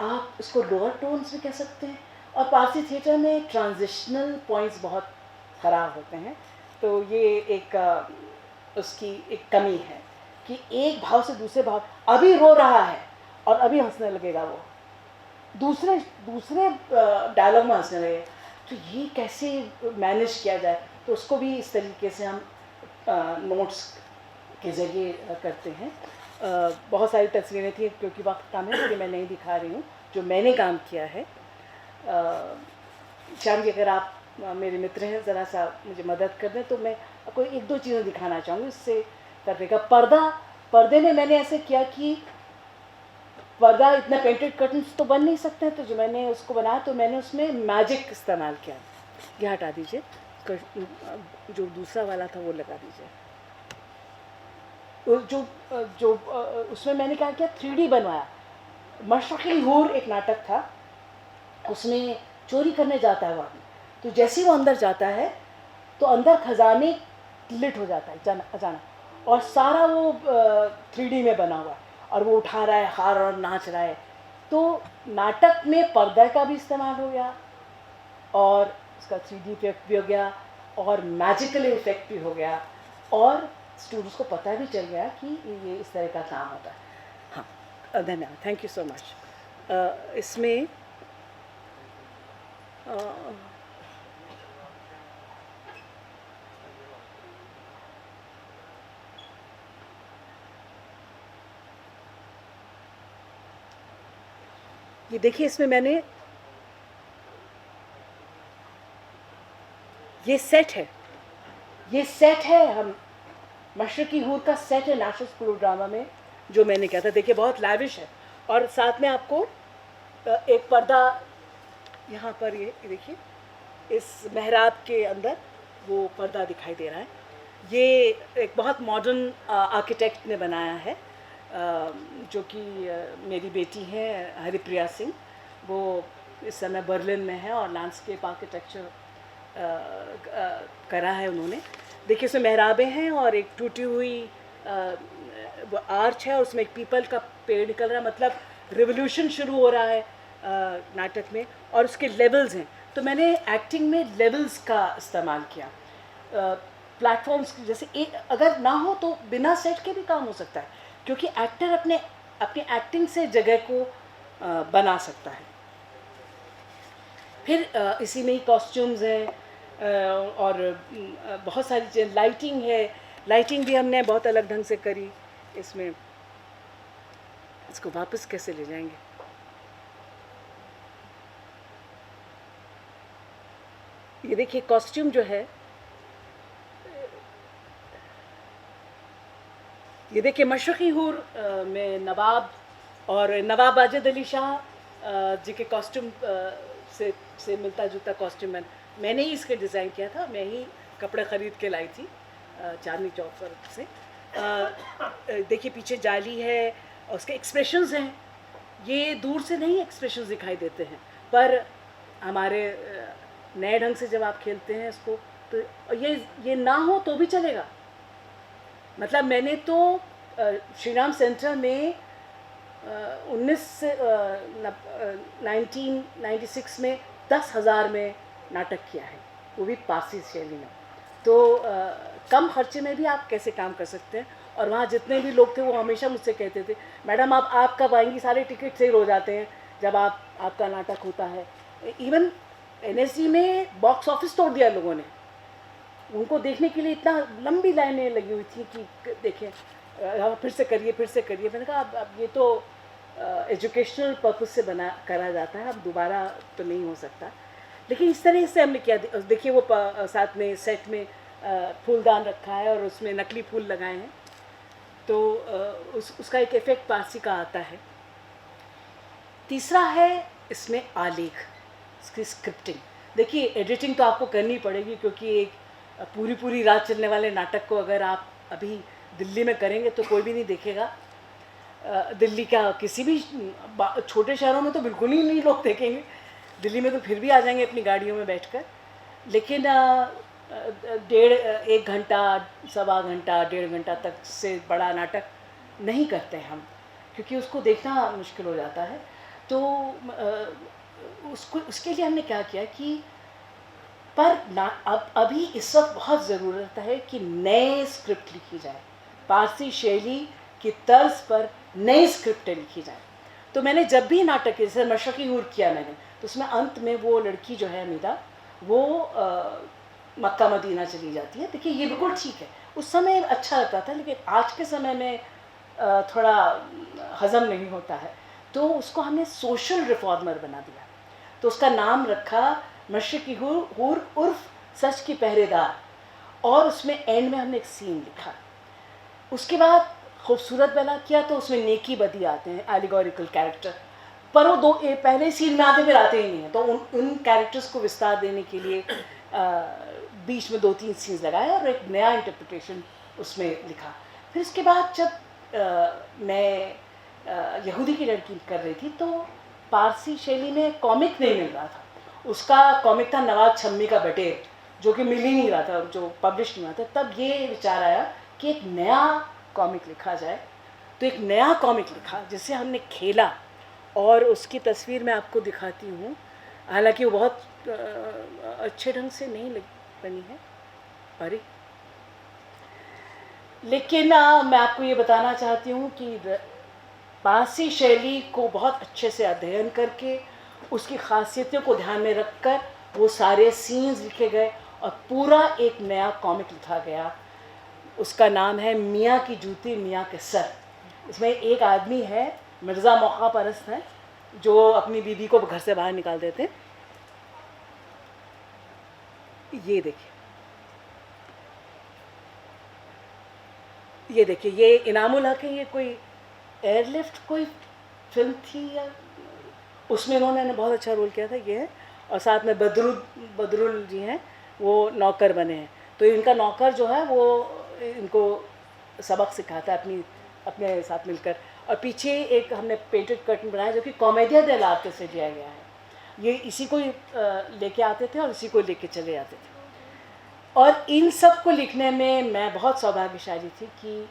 आप इसको लोअर टोन्स भी कह सकते हैं। और पारसी थिएटर में ट्रांजिशनल पॉइंट्स बहुत ख़राब होते हैं, तो ये एक उसकी एक कमी है कि एक भाव से दूसरे भाव, अभी रो रहा है और अभी हंसने लगेगा वो, दूसरे डायलॉग में हंसने लगेगा। तो ये कैसे मैनेज किया जाए, तो उसको भी इस तरीके से हम नोट्स के ज़रिए करते हैं। बहुत सारी तस्वीरें थी क्योंकि वक्त कम है इसलिए मैं नहीं दिखा रही हूँ जो मैंने काम किया है। श्याम जी, अगर आप मेरे मित्र हैं, ज़रा सा मुझे मदद कर दें तो मैं आपको 1-2 चीज़ें दिखाना चाहूँगी इससे करने का। पर्दे में मैंने ऐसे किया कि पर्दा इतना पेंटेड कर्टन्स तो बन नहीं सकते हैं, तो जो मैंने उसको बनाया तो मैंने उसमें मैजिक इस्तेमाल किया। ये हटा दीजिए, जो दूसरा वाला था वो लगा दीजिए। जो उसमें मैंने क्या किया, 3D बनवाया। मशरक़ी हूर एक नाटक था, उसमें चोरी करने जाता है वो आदमी, तो जैसे ही वो अंदर जाता है तो अंदर खजाने लिट हो जाता है अचानक, और सारा वो 3D में बना हुआ है और वो उठा रहा है हार और नाच रहा है। तो नाटक में पर्दा का भी इस्तेमाल हो गया और उसका 3D इफेक्ट भी हो गया और मैजिकल इफेक्ट भी हो गया और स्टूडेंट्स को पता भी चल गया कि ये इस तरह का काम होता है। हाँ, धन्यवाद, थैंक यू सो मच। इसमें ये देखिए, इसमें मैंने ये सेट है हम मशरक़ी हूर का सेट है नेशनल स्कूल ऑफ ड्रामा में जो मैंने किया था। देखिए बहुत लैविश है और साथ में आपको एक पर्दा यहाँ पर, ये देखिए इस मेहराब के अंदर वो पर्दा दिखाई दे रहा है। ये एक बहुत मॉडर्न आर्किटेक्ट ने बनाया है जो कि मेरी बेटी है हरिप्रिया सिंह, वो इस समय बर्लिन में है और लैंडस्केप आर्किटेक्चर करा है उन्होंने। देखिए इसमें मेहराबें हैं और एक टूटी हुई वो आर्च है और उसमें एक पीपल का पेड़ निकल रहा है, मतलब रिवोल्यूशन शुरू हो रहा है। नाटक में, और उसके लेवल्स हैं, तो मैंने एक्टिंग में लेवल्स का इस्तेमाल किया। प्लेटफॉर्म्स जैसे एक अगर ना हो तो बिना सेट के भी काम हो सकता है, क्योंकि एक्टर अपने अपनी एक्टिंग से जगह को बना सकता है। फिर इसी में ही कॉस्ट्यूम्स हैं और बहुत सारी चीज़ें, लाइटिंग है, लाइटिंग भी हमने बहुत अलग ढंग से करी इसमें। इसको वापस कैसे ले जाएंगे? ये देखिए कॉस्ट्यूम जो है, ये देखिए मशरक़ी हूर में नवाब और नवाब वाजिद अली शाह जी के कॉस्ट्यूम से मिलता जुलता कॉस्ट्यूम मैंने ही इसके डिज़ाइन किया था। मैं ही कपड़े ख़रीद के लाई थी चांदनी चौक पर से। देखिए पीछे जाली है और उसके एक्सप्रेशंस हैं, ये दूर से नहीं एक्सप्रेशंस दिखाई देते हैं, पर हमारे नए ढंग से जब आप खेलते हैं इसको तो ये ना हो तो भी चलेगा। मतलब मैंने तो श्री राम सेंटर में 1996 में 10,000 में नाटक किया है, वो भी पारसी शैली में। तो कम खर्चे में भी आप कैसे काम कर सकते हैं। और वहाँ जितने भी लोग थे वो हमेशा मुझसे कहते थे, मैडम आप कब आएंगी, सारे टिकट सेल हो जाते हैं जब आपका नाटक होता है। इवन NSD में बॉक्स ऑफिस तोड़ दिया लोगों ने, उनको देखने के लिए इतना लंबी लाइनें लगी हुई थी कि देखें फिर से करिए। मैंने कहा अब ये तो एजुकेशनल पर्पस से करा जाता है, अब दोबारा तो नहीं हो सकता। लेकिन इस तरह से हमने किया। देखिए वो साथ में सेट में फूलदान रखा है और उसमें नकली फूल लगाए हैं, तो उसका एक इफ़ेक्ट पारसी का आता है। तीसरा है इसमें आलेख, इसकी स्क्रिप्टिंग। देखिए एडिटिंग तो आपको करनी पड़ेगी, क्योंकि एक पूरी रात चलने वाले नाटक को अगर आप अभी दिल्ली में करेंगे तो कोई भी नहीं देखेगा। दिल्ली का किसी भी छोटे शहरों में तो बिल्कुल ही नहीं लोग देखेंगे, दिल्ली में तो फिर भी आ जाएंगे अपनी गाड़ियों में बैठकर। लेकिन 1 घंटा, 1.25 घंटा, 1.5 घंटा तक से बड़ा नाटक नहीं करते हम, क्योंकि उसको देखना मुश्किल हो जाता है। तो उसके लिए हमने क्या किया कि अभी इस वक्त बहुत ज़रूरत है कि नए स्क्रिप्ट लिखी जाए, पारसी शैली की तर्ज पर नई स्क्रिप्टें लिखी जाए। तो मैंने जब भी नाटक जैसे मशरक़ी हूर किया मैंने, तो उसमें अंत में वो लड़की जो है हमीदा, वो मक्का मदीना चली जाती है। देखिए ये बिल्कुल ठीक है, उस समय अच्छा लगता था, लेकिन आज के समय में थोड़ा हज़म नहीं होता है, तो उसको हमने सोशल रिफॉर्मर बना दिया। तो उसका नाम रखा मशरक़ी हूर उर्फ सच की पहरेदार, और उसमें एंड में हमने एक सीन लिखा। उसके बाद खूबसूरत बना किया, तो उसमें नेकी बदी आते हैं, एलिगोरिकल कैरेक्टर, पर वो पहले सीन में आते फिर आते ही नहीं हैं। तो उन कैरेक्टर्स को विस्तार देने के लिए बीच में 2-3 सीन्स लगाए और एक नया इंटरप्रिटेशन उसमें लिखा। फिर उसके बाद जब मैं यहूदी की लड़की कर रही थी, तो पारसी शैली में कॉमिक नहीं मिल रहा था। उसका कॉमिक था नवाब छम्मी का बटेर, जो कि मिल ही नहीं रहा था, जो पब्लिश नहीं हुआ था। तब ये विचार आया कि एक नया कॉमिक लिखा जाए। तो एक नया कॉमिक लिखा जिसे हमने खेला, और उसकी तस्वीर मैं आपको दिखाती हूँ। हालांकि वो बहुत अच्छे ढंग से नहीं बनी है, अरे लेकिन मैं आपको ये बताना चाहती हूँ कि पारसी शैली को बहुत अच्छे से अध्ययन करके उसकी खासियतों को ध्यान में रखकर वो सारे सीन्स लिखे गए और पूरा एक नया कॉमिक लिखा गया। उसका नाम है मियाँ की जूती मियाँ के सर। इसमें एक आदमी है, मिर्ज़ा मौका परस्त है, जो अपनी बीवी को घर से बाहर निकाल देते। ये देखिए ये इनामुल हक है। ये कोई एयरलिफ्ट कोई फिल्म थी या उसमें इन्होंने बहुत अच्छा रोल किया था, ये है। और साथ में बदरुल जी हैं, वो नौकर बने हैं। तो इनका नौकर जो है वो इनको सबक सिखाता है अपने साथ मिलकर। और पीछे एक हमने पेंटेड कर्टन बनाया जो कि कॉमेडिया डेल आर्टे से लिया गया है। ये इसी को लेके आते थे और इसी को लेके चले जाते थे। और इन सब को लिखने में मैं बहुत सौभाग्यशाली थी कि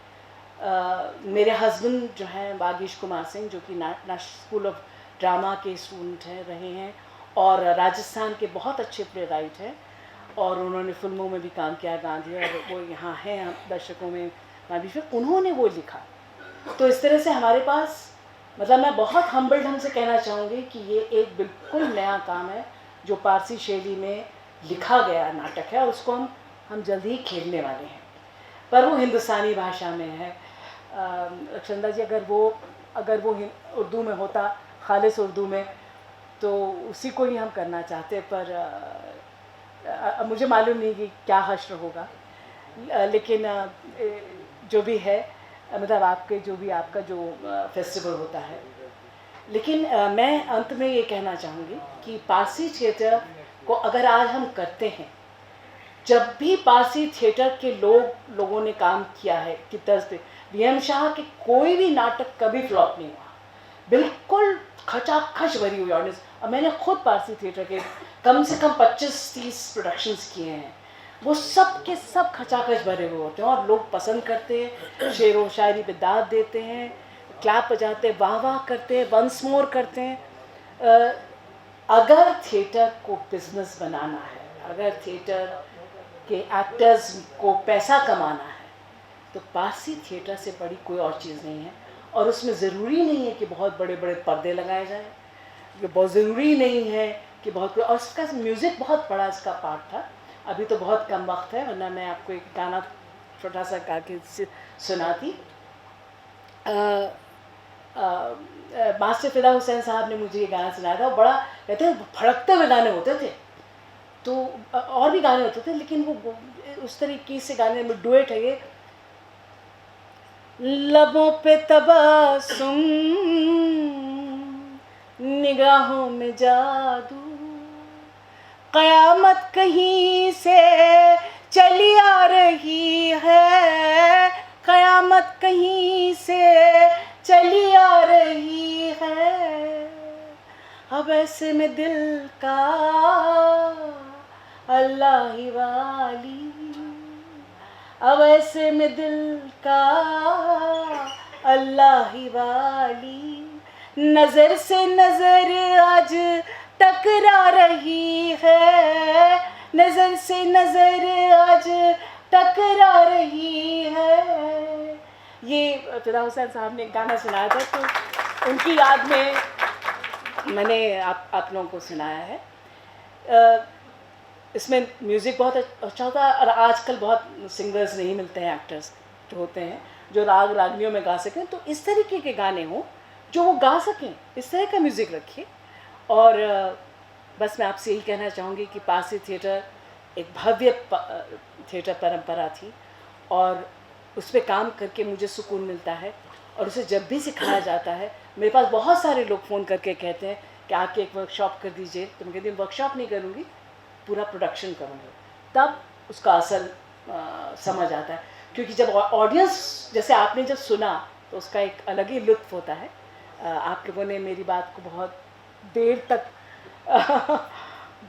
मेरे हस्बैंड जो हैं बागीश कुमार सिंह, जो कि नेशनल स्कूल ऑफ ड्रामा के स्टूडेंट हैं रहे हैं और राजस्थान के बहुत अच्छे प्ले राइट हैं और उन्होंने फिल्मों में भी काम किया गांधी और वो यहाँ हैं दर्शकों में भी फिर उन्होंने वो लिखा। तो इस तरह से हमारे पास मतलब मैं बहुत हम्बल ढंग से कहना चाहूँगी कि ये एक बिल्कुल नया काम है जो पारसी शैली में लिखा गया नाटक है और उसको हम जल्द ही खेलने वाले हैं, पर वो हिंदुस्तानी भाषा में है। रक्षंदा जी अगर वो उर्दू में होता, खालिस उर्दू में, तो उसी को ही हम करना चाहते, पर मुझे मालूम नहीं कि क्या हश्र होगा, लेकिन जो भी है मतलब आपका जो फेस्टिवल होता है। लेकिन मैं अंत में ये कहना चाहूँगी कि पारसी थिएटर को अगर आज हम करते हैं, जब भी पारसी थिएटर के लोगों ने काम किया है कि तर्ज पे वीएम शाह के कोई भी नाटक कभी फ्लॉप नहीं हुआ, बिल्कुल खचाखच भरी हुई ऑडियंस। और मैंने खुद पारसी थिएटर के कम से कम 25-30 प्रोडक्शंस किए हैं, वो सब के सब खचाखच भरे हुए होते हैं और लोग पसंद करते हैं, शेर व शायरी पे दाद देते हैं, क्लैप बजाते हैं, वाह वाह करते हैं, वंस मोर करते हैं। अगर थिएटर को बिजनेस बनाना है, अगर थिएटर के एक्टर्स को पैसा कमाना है, तो पारसी थिएटर से बड़ी कोई और चीज़ नहीं है। और उसमें ज़रूरी नहीं है कि बहुत बड़े बड़े पर्दे लगाए जाएं, ये बहुत ज़रूरी नहीं है कि बहुत, और इसका म्यूज़िक बहुत बड़ा इसका पार्ट था। अभी तो बहुत कम वक्त है, वरना मैं आपको एक गाना छोटा सा गा के सुनाती। मास्टर फिदा हुसैन साहब ने मुझे ये गाना सुनाया था, और बड़ा कहते हैं फड़कते हुए गाने होते थे, तो और भी गाने होते थे, लेकिन वो उस तरीके से गाने में डुएट है ये। लबों पे तबस्सुम, निगाहों में जादू, क़यामत कहीं से चली आ रही है, क़यामत कहीं से चली आ रही है। अब ऐसे में दिल का अल्लाह ही वाली, अब ऐसे में दिल का अल्लाह ही वाली, नज़र से नज़र आज टकरा रही है, नज़र से नज़र आज टकरा रही है। ये फिदा हुसैन साहब ने गाना सुनाया था, तो उनकी याद में मैंने आप लोगों को सुनाया है। इसमें म्यूज़िक बहुत अच्छा होता है, और आजकल बहुत सिंगर्स नहीं मिलते हैं, एक्टर्स जो होते हैं जो राग रागनियों में गा सकें, तो इस तरीके के गाने हों जो वो गा सकें, इस तरह का म्यूज़िक रखिए। और बस मैं आपसे यही कहना चाहूँगी कि पारसी थिएटर एक भव्य थिएटर परंपरा थी, और उस पर काम करके मुझे सुकून मिलता है, और उसे जब भी सिखाया जाता है, मेरे पास बहुत सारे लोग फ़ोन करके कहते हैं कि आके एक वर्कशॉप कर दीजिए, तो मैं कहती हूँ वर्कशॉप नहीं करूँगी, पूरा प्रोडक्शन करूँगी, तब उसका असर समझ आता है। क्योंकि जब ऑडियंस, जैसे आपने जब सुना, तो उसका एक अलग ही लुत्फ़ होता है। आप लोगों ने मेरी बात को बहुत देर तक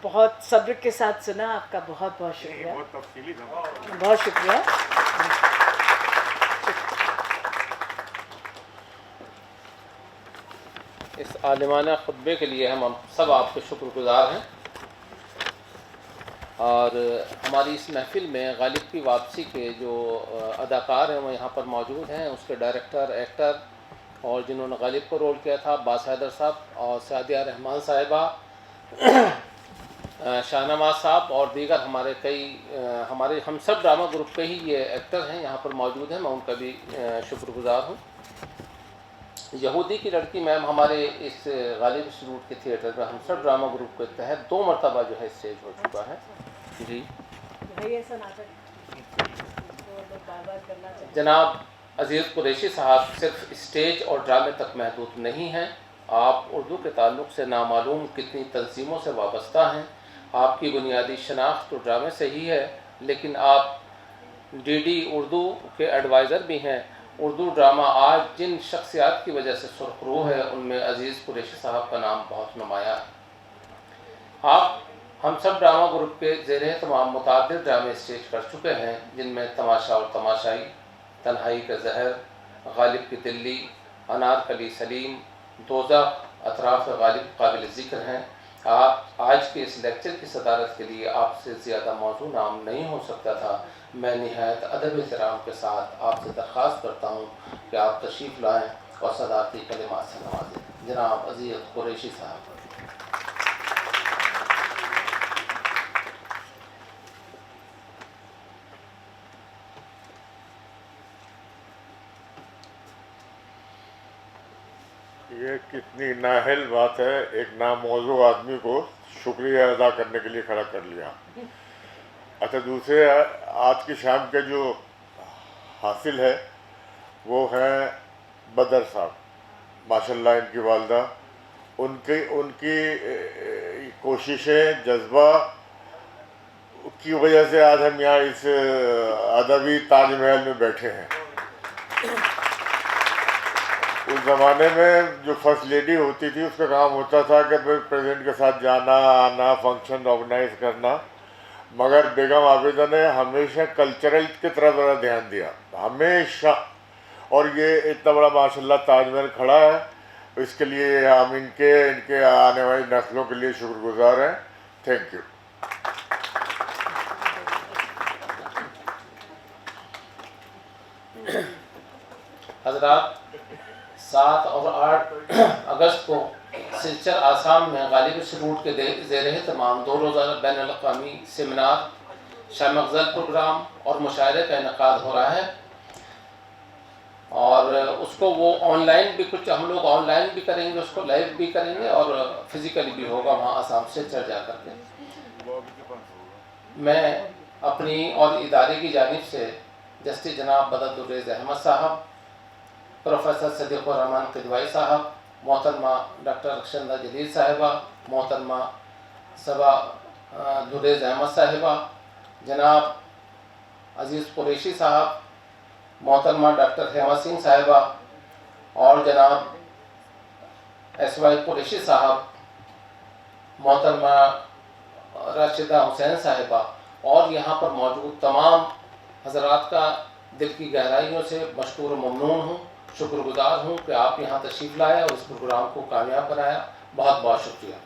बहुत सब्र के साथ सुना, आपका बहुत बहुत शुक्रिया, बहुत तफसीली था, बहुत शुक्रिया। इस आलिमाना खुतबे के लिए हम सब आपके शुक्रगुजार हैं, और हमारी इस महफ़िल में गालिब की वापसी के जो अदाकार हैं वो यहाँ पर मौजूद हैं, उसके डायरेक्टर, एक्टर, और जिन्होंने गालिब को रोल किया था, अब्बास हैदर साहब और सादिया रहमान साहिबा, शाहनवाज साहब और दीगर हमारे हम सब ड्रामा ग्रुप के ही ये एक्टर हैं, यहाँ पर मौजूद हैं, मैं उनका भी शुक्रगुजार हूँ। यहूदी की लड़की मैम हमारे इस गालिब इंस्टीट्यूट के थिएटर में हम सब ड्रामा ग्रुप के तहत 2 मरतबा जो है स्टेज हो चुका है। जी जनाब अजीज़ कुरैशी साहब सिर्फ स्टेज और ड्रामे तक महदूद नहीं हैं, आप उर्दू के ताल्लुक़ से नामालूम कितनी तंजीमों से वाबस्ता हैं। आपकी बुनियादी शनाख्त तो ड्रामे से ही है, लेकिन आप डीडी उर्दू के एडवाइज़र भी हैं। उर्दू ड्रामा आज जिन शख्सियात की वजह से सुर्खरू है, उनमें अजीज़ कुरैशी साहब का नाम बहुत नुमाया है। आप हम सब ड्रामा ग्रुप के ज़ेरे तमाम मुताद्दिद ड्रामे स्टेज कर चुके हैं, जिनमें तमाशा और तमाशाई, तन्हाई का जहर, गालिब की दिल्ली, अनारकली सलीम, दोज़ख, अतराफ़ गालिब काबिल ज़िक्र हैं। आप आज के इस लेक्चर की सदारत के लिए आपसे ज़्यादा मौजू नाम नहीं हो सकता था। मैं निहायत अदब एहतराम के साथ आपसे दरख्वास्त करता हूँ कि आप तशरीफ़ लाएँ और सदारती कलिमात से नवाजें। जनाब अज़ीज़ कुरैशी साहब। ये कितनी नाअहल बात है, एक नामौजू आदमी को शुक्रिया अदा करने के लिए खड़ा कर लिया। अच्छा, दूसरे आज की शाम के जो हासिल है वो हैं बदर साहब, माशाल्लाह इनकी वालदा, उनकी कोशिशें, जज्बा की वजह से आज हम यहाँ इस अदबी ताजमहल में बैठे हैं। उस ज़माने में जो फर्स्ट लेडी होती थी उसका काम होता था कि प्रेसिडेंट के साथ जाना आना, फंक्शन ऑर्गेनाइज करना, मगर बेगम आबिदा ने हमेशा कल्चरल की तरफ ज़रा ध्यान दिया, हमेशा। और ये इतना बड़ा माशाल्लाह ताजमहल खड़ा है, इसके लिए हम इनके आने वाली नस्लों के लिए शुक्रगुजार हैं। Thank you. हज़रात, 7 और 8 अगस्त को सिलचर आसाम में गालिब रूट के ज़ेर तमाम 2 रोज़ा बैनुल-अक़वामी सेमिनार, शाम अफ़ज़ल प्रोग्राम और मुशायरे का इनेकाद हो रहा है। और उसको वो ऑनलाइन भी, कुछ हम लोग ऑनलाइन भी करेंगे, उसको लाइव भी करेंगे और फिज़िकली भी होगा वहाँ आसाम सिलचर जा कर के। मैं अपनी और इदारे की जानिब से जस्टिस जनाब बदरुद्दीन अहमद साहब, प्रोफेसर सदीक़ुर्रहमान किदवाई साहब, मोहतरमा डॉक्टर रक्षंदा जलील साहिबा, मोहतरमा सबा दुरेज़ अहमद साहिबा, जनाब अज़ीज़ कुरैशी साहब, मोहतरमा डॉक्टर हेमा सिंह साहिबा और जनाब SY कुरैशी साहब, मोहतरमा राशिदा हुसैन साहिबा और यहाँ पर मौजूद तमाम हज़रात का दिल की गहराइयों से मशकूर ममनून हूँ, शुक्रगुजार हूँ कि आप यहाँ तशरीफ़ लाए और इस प्रोग्राम को कामयाब बनाया। बहुत बहुत शुक्रिया।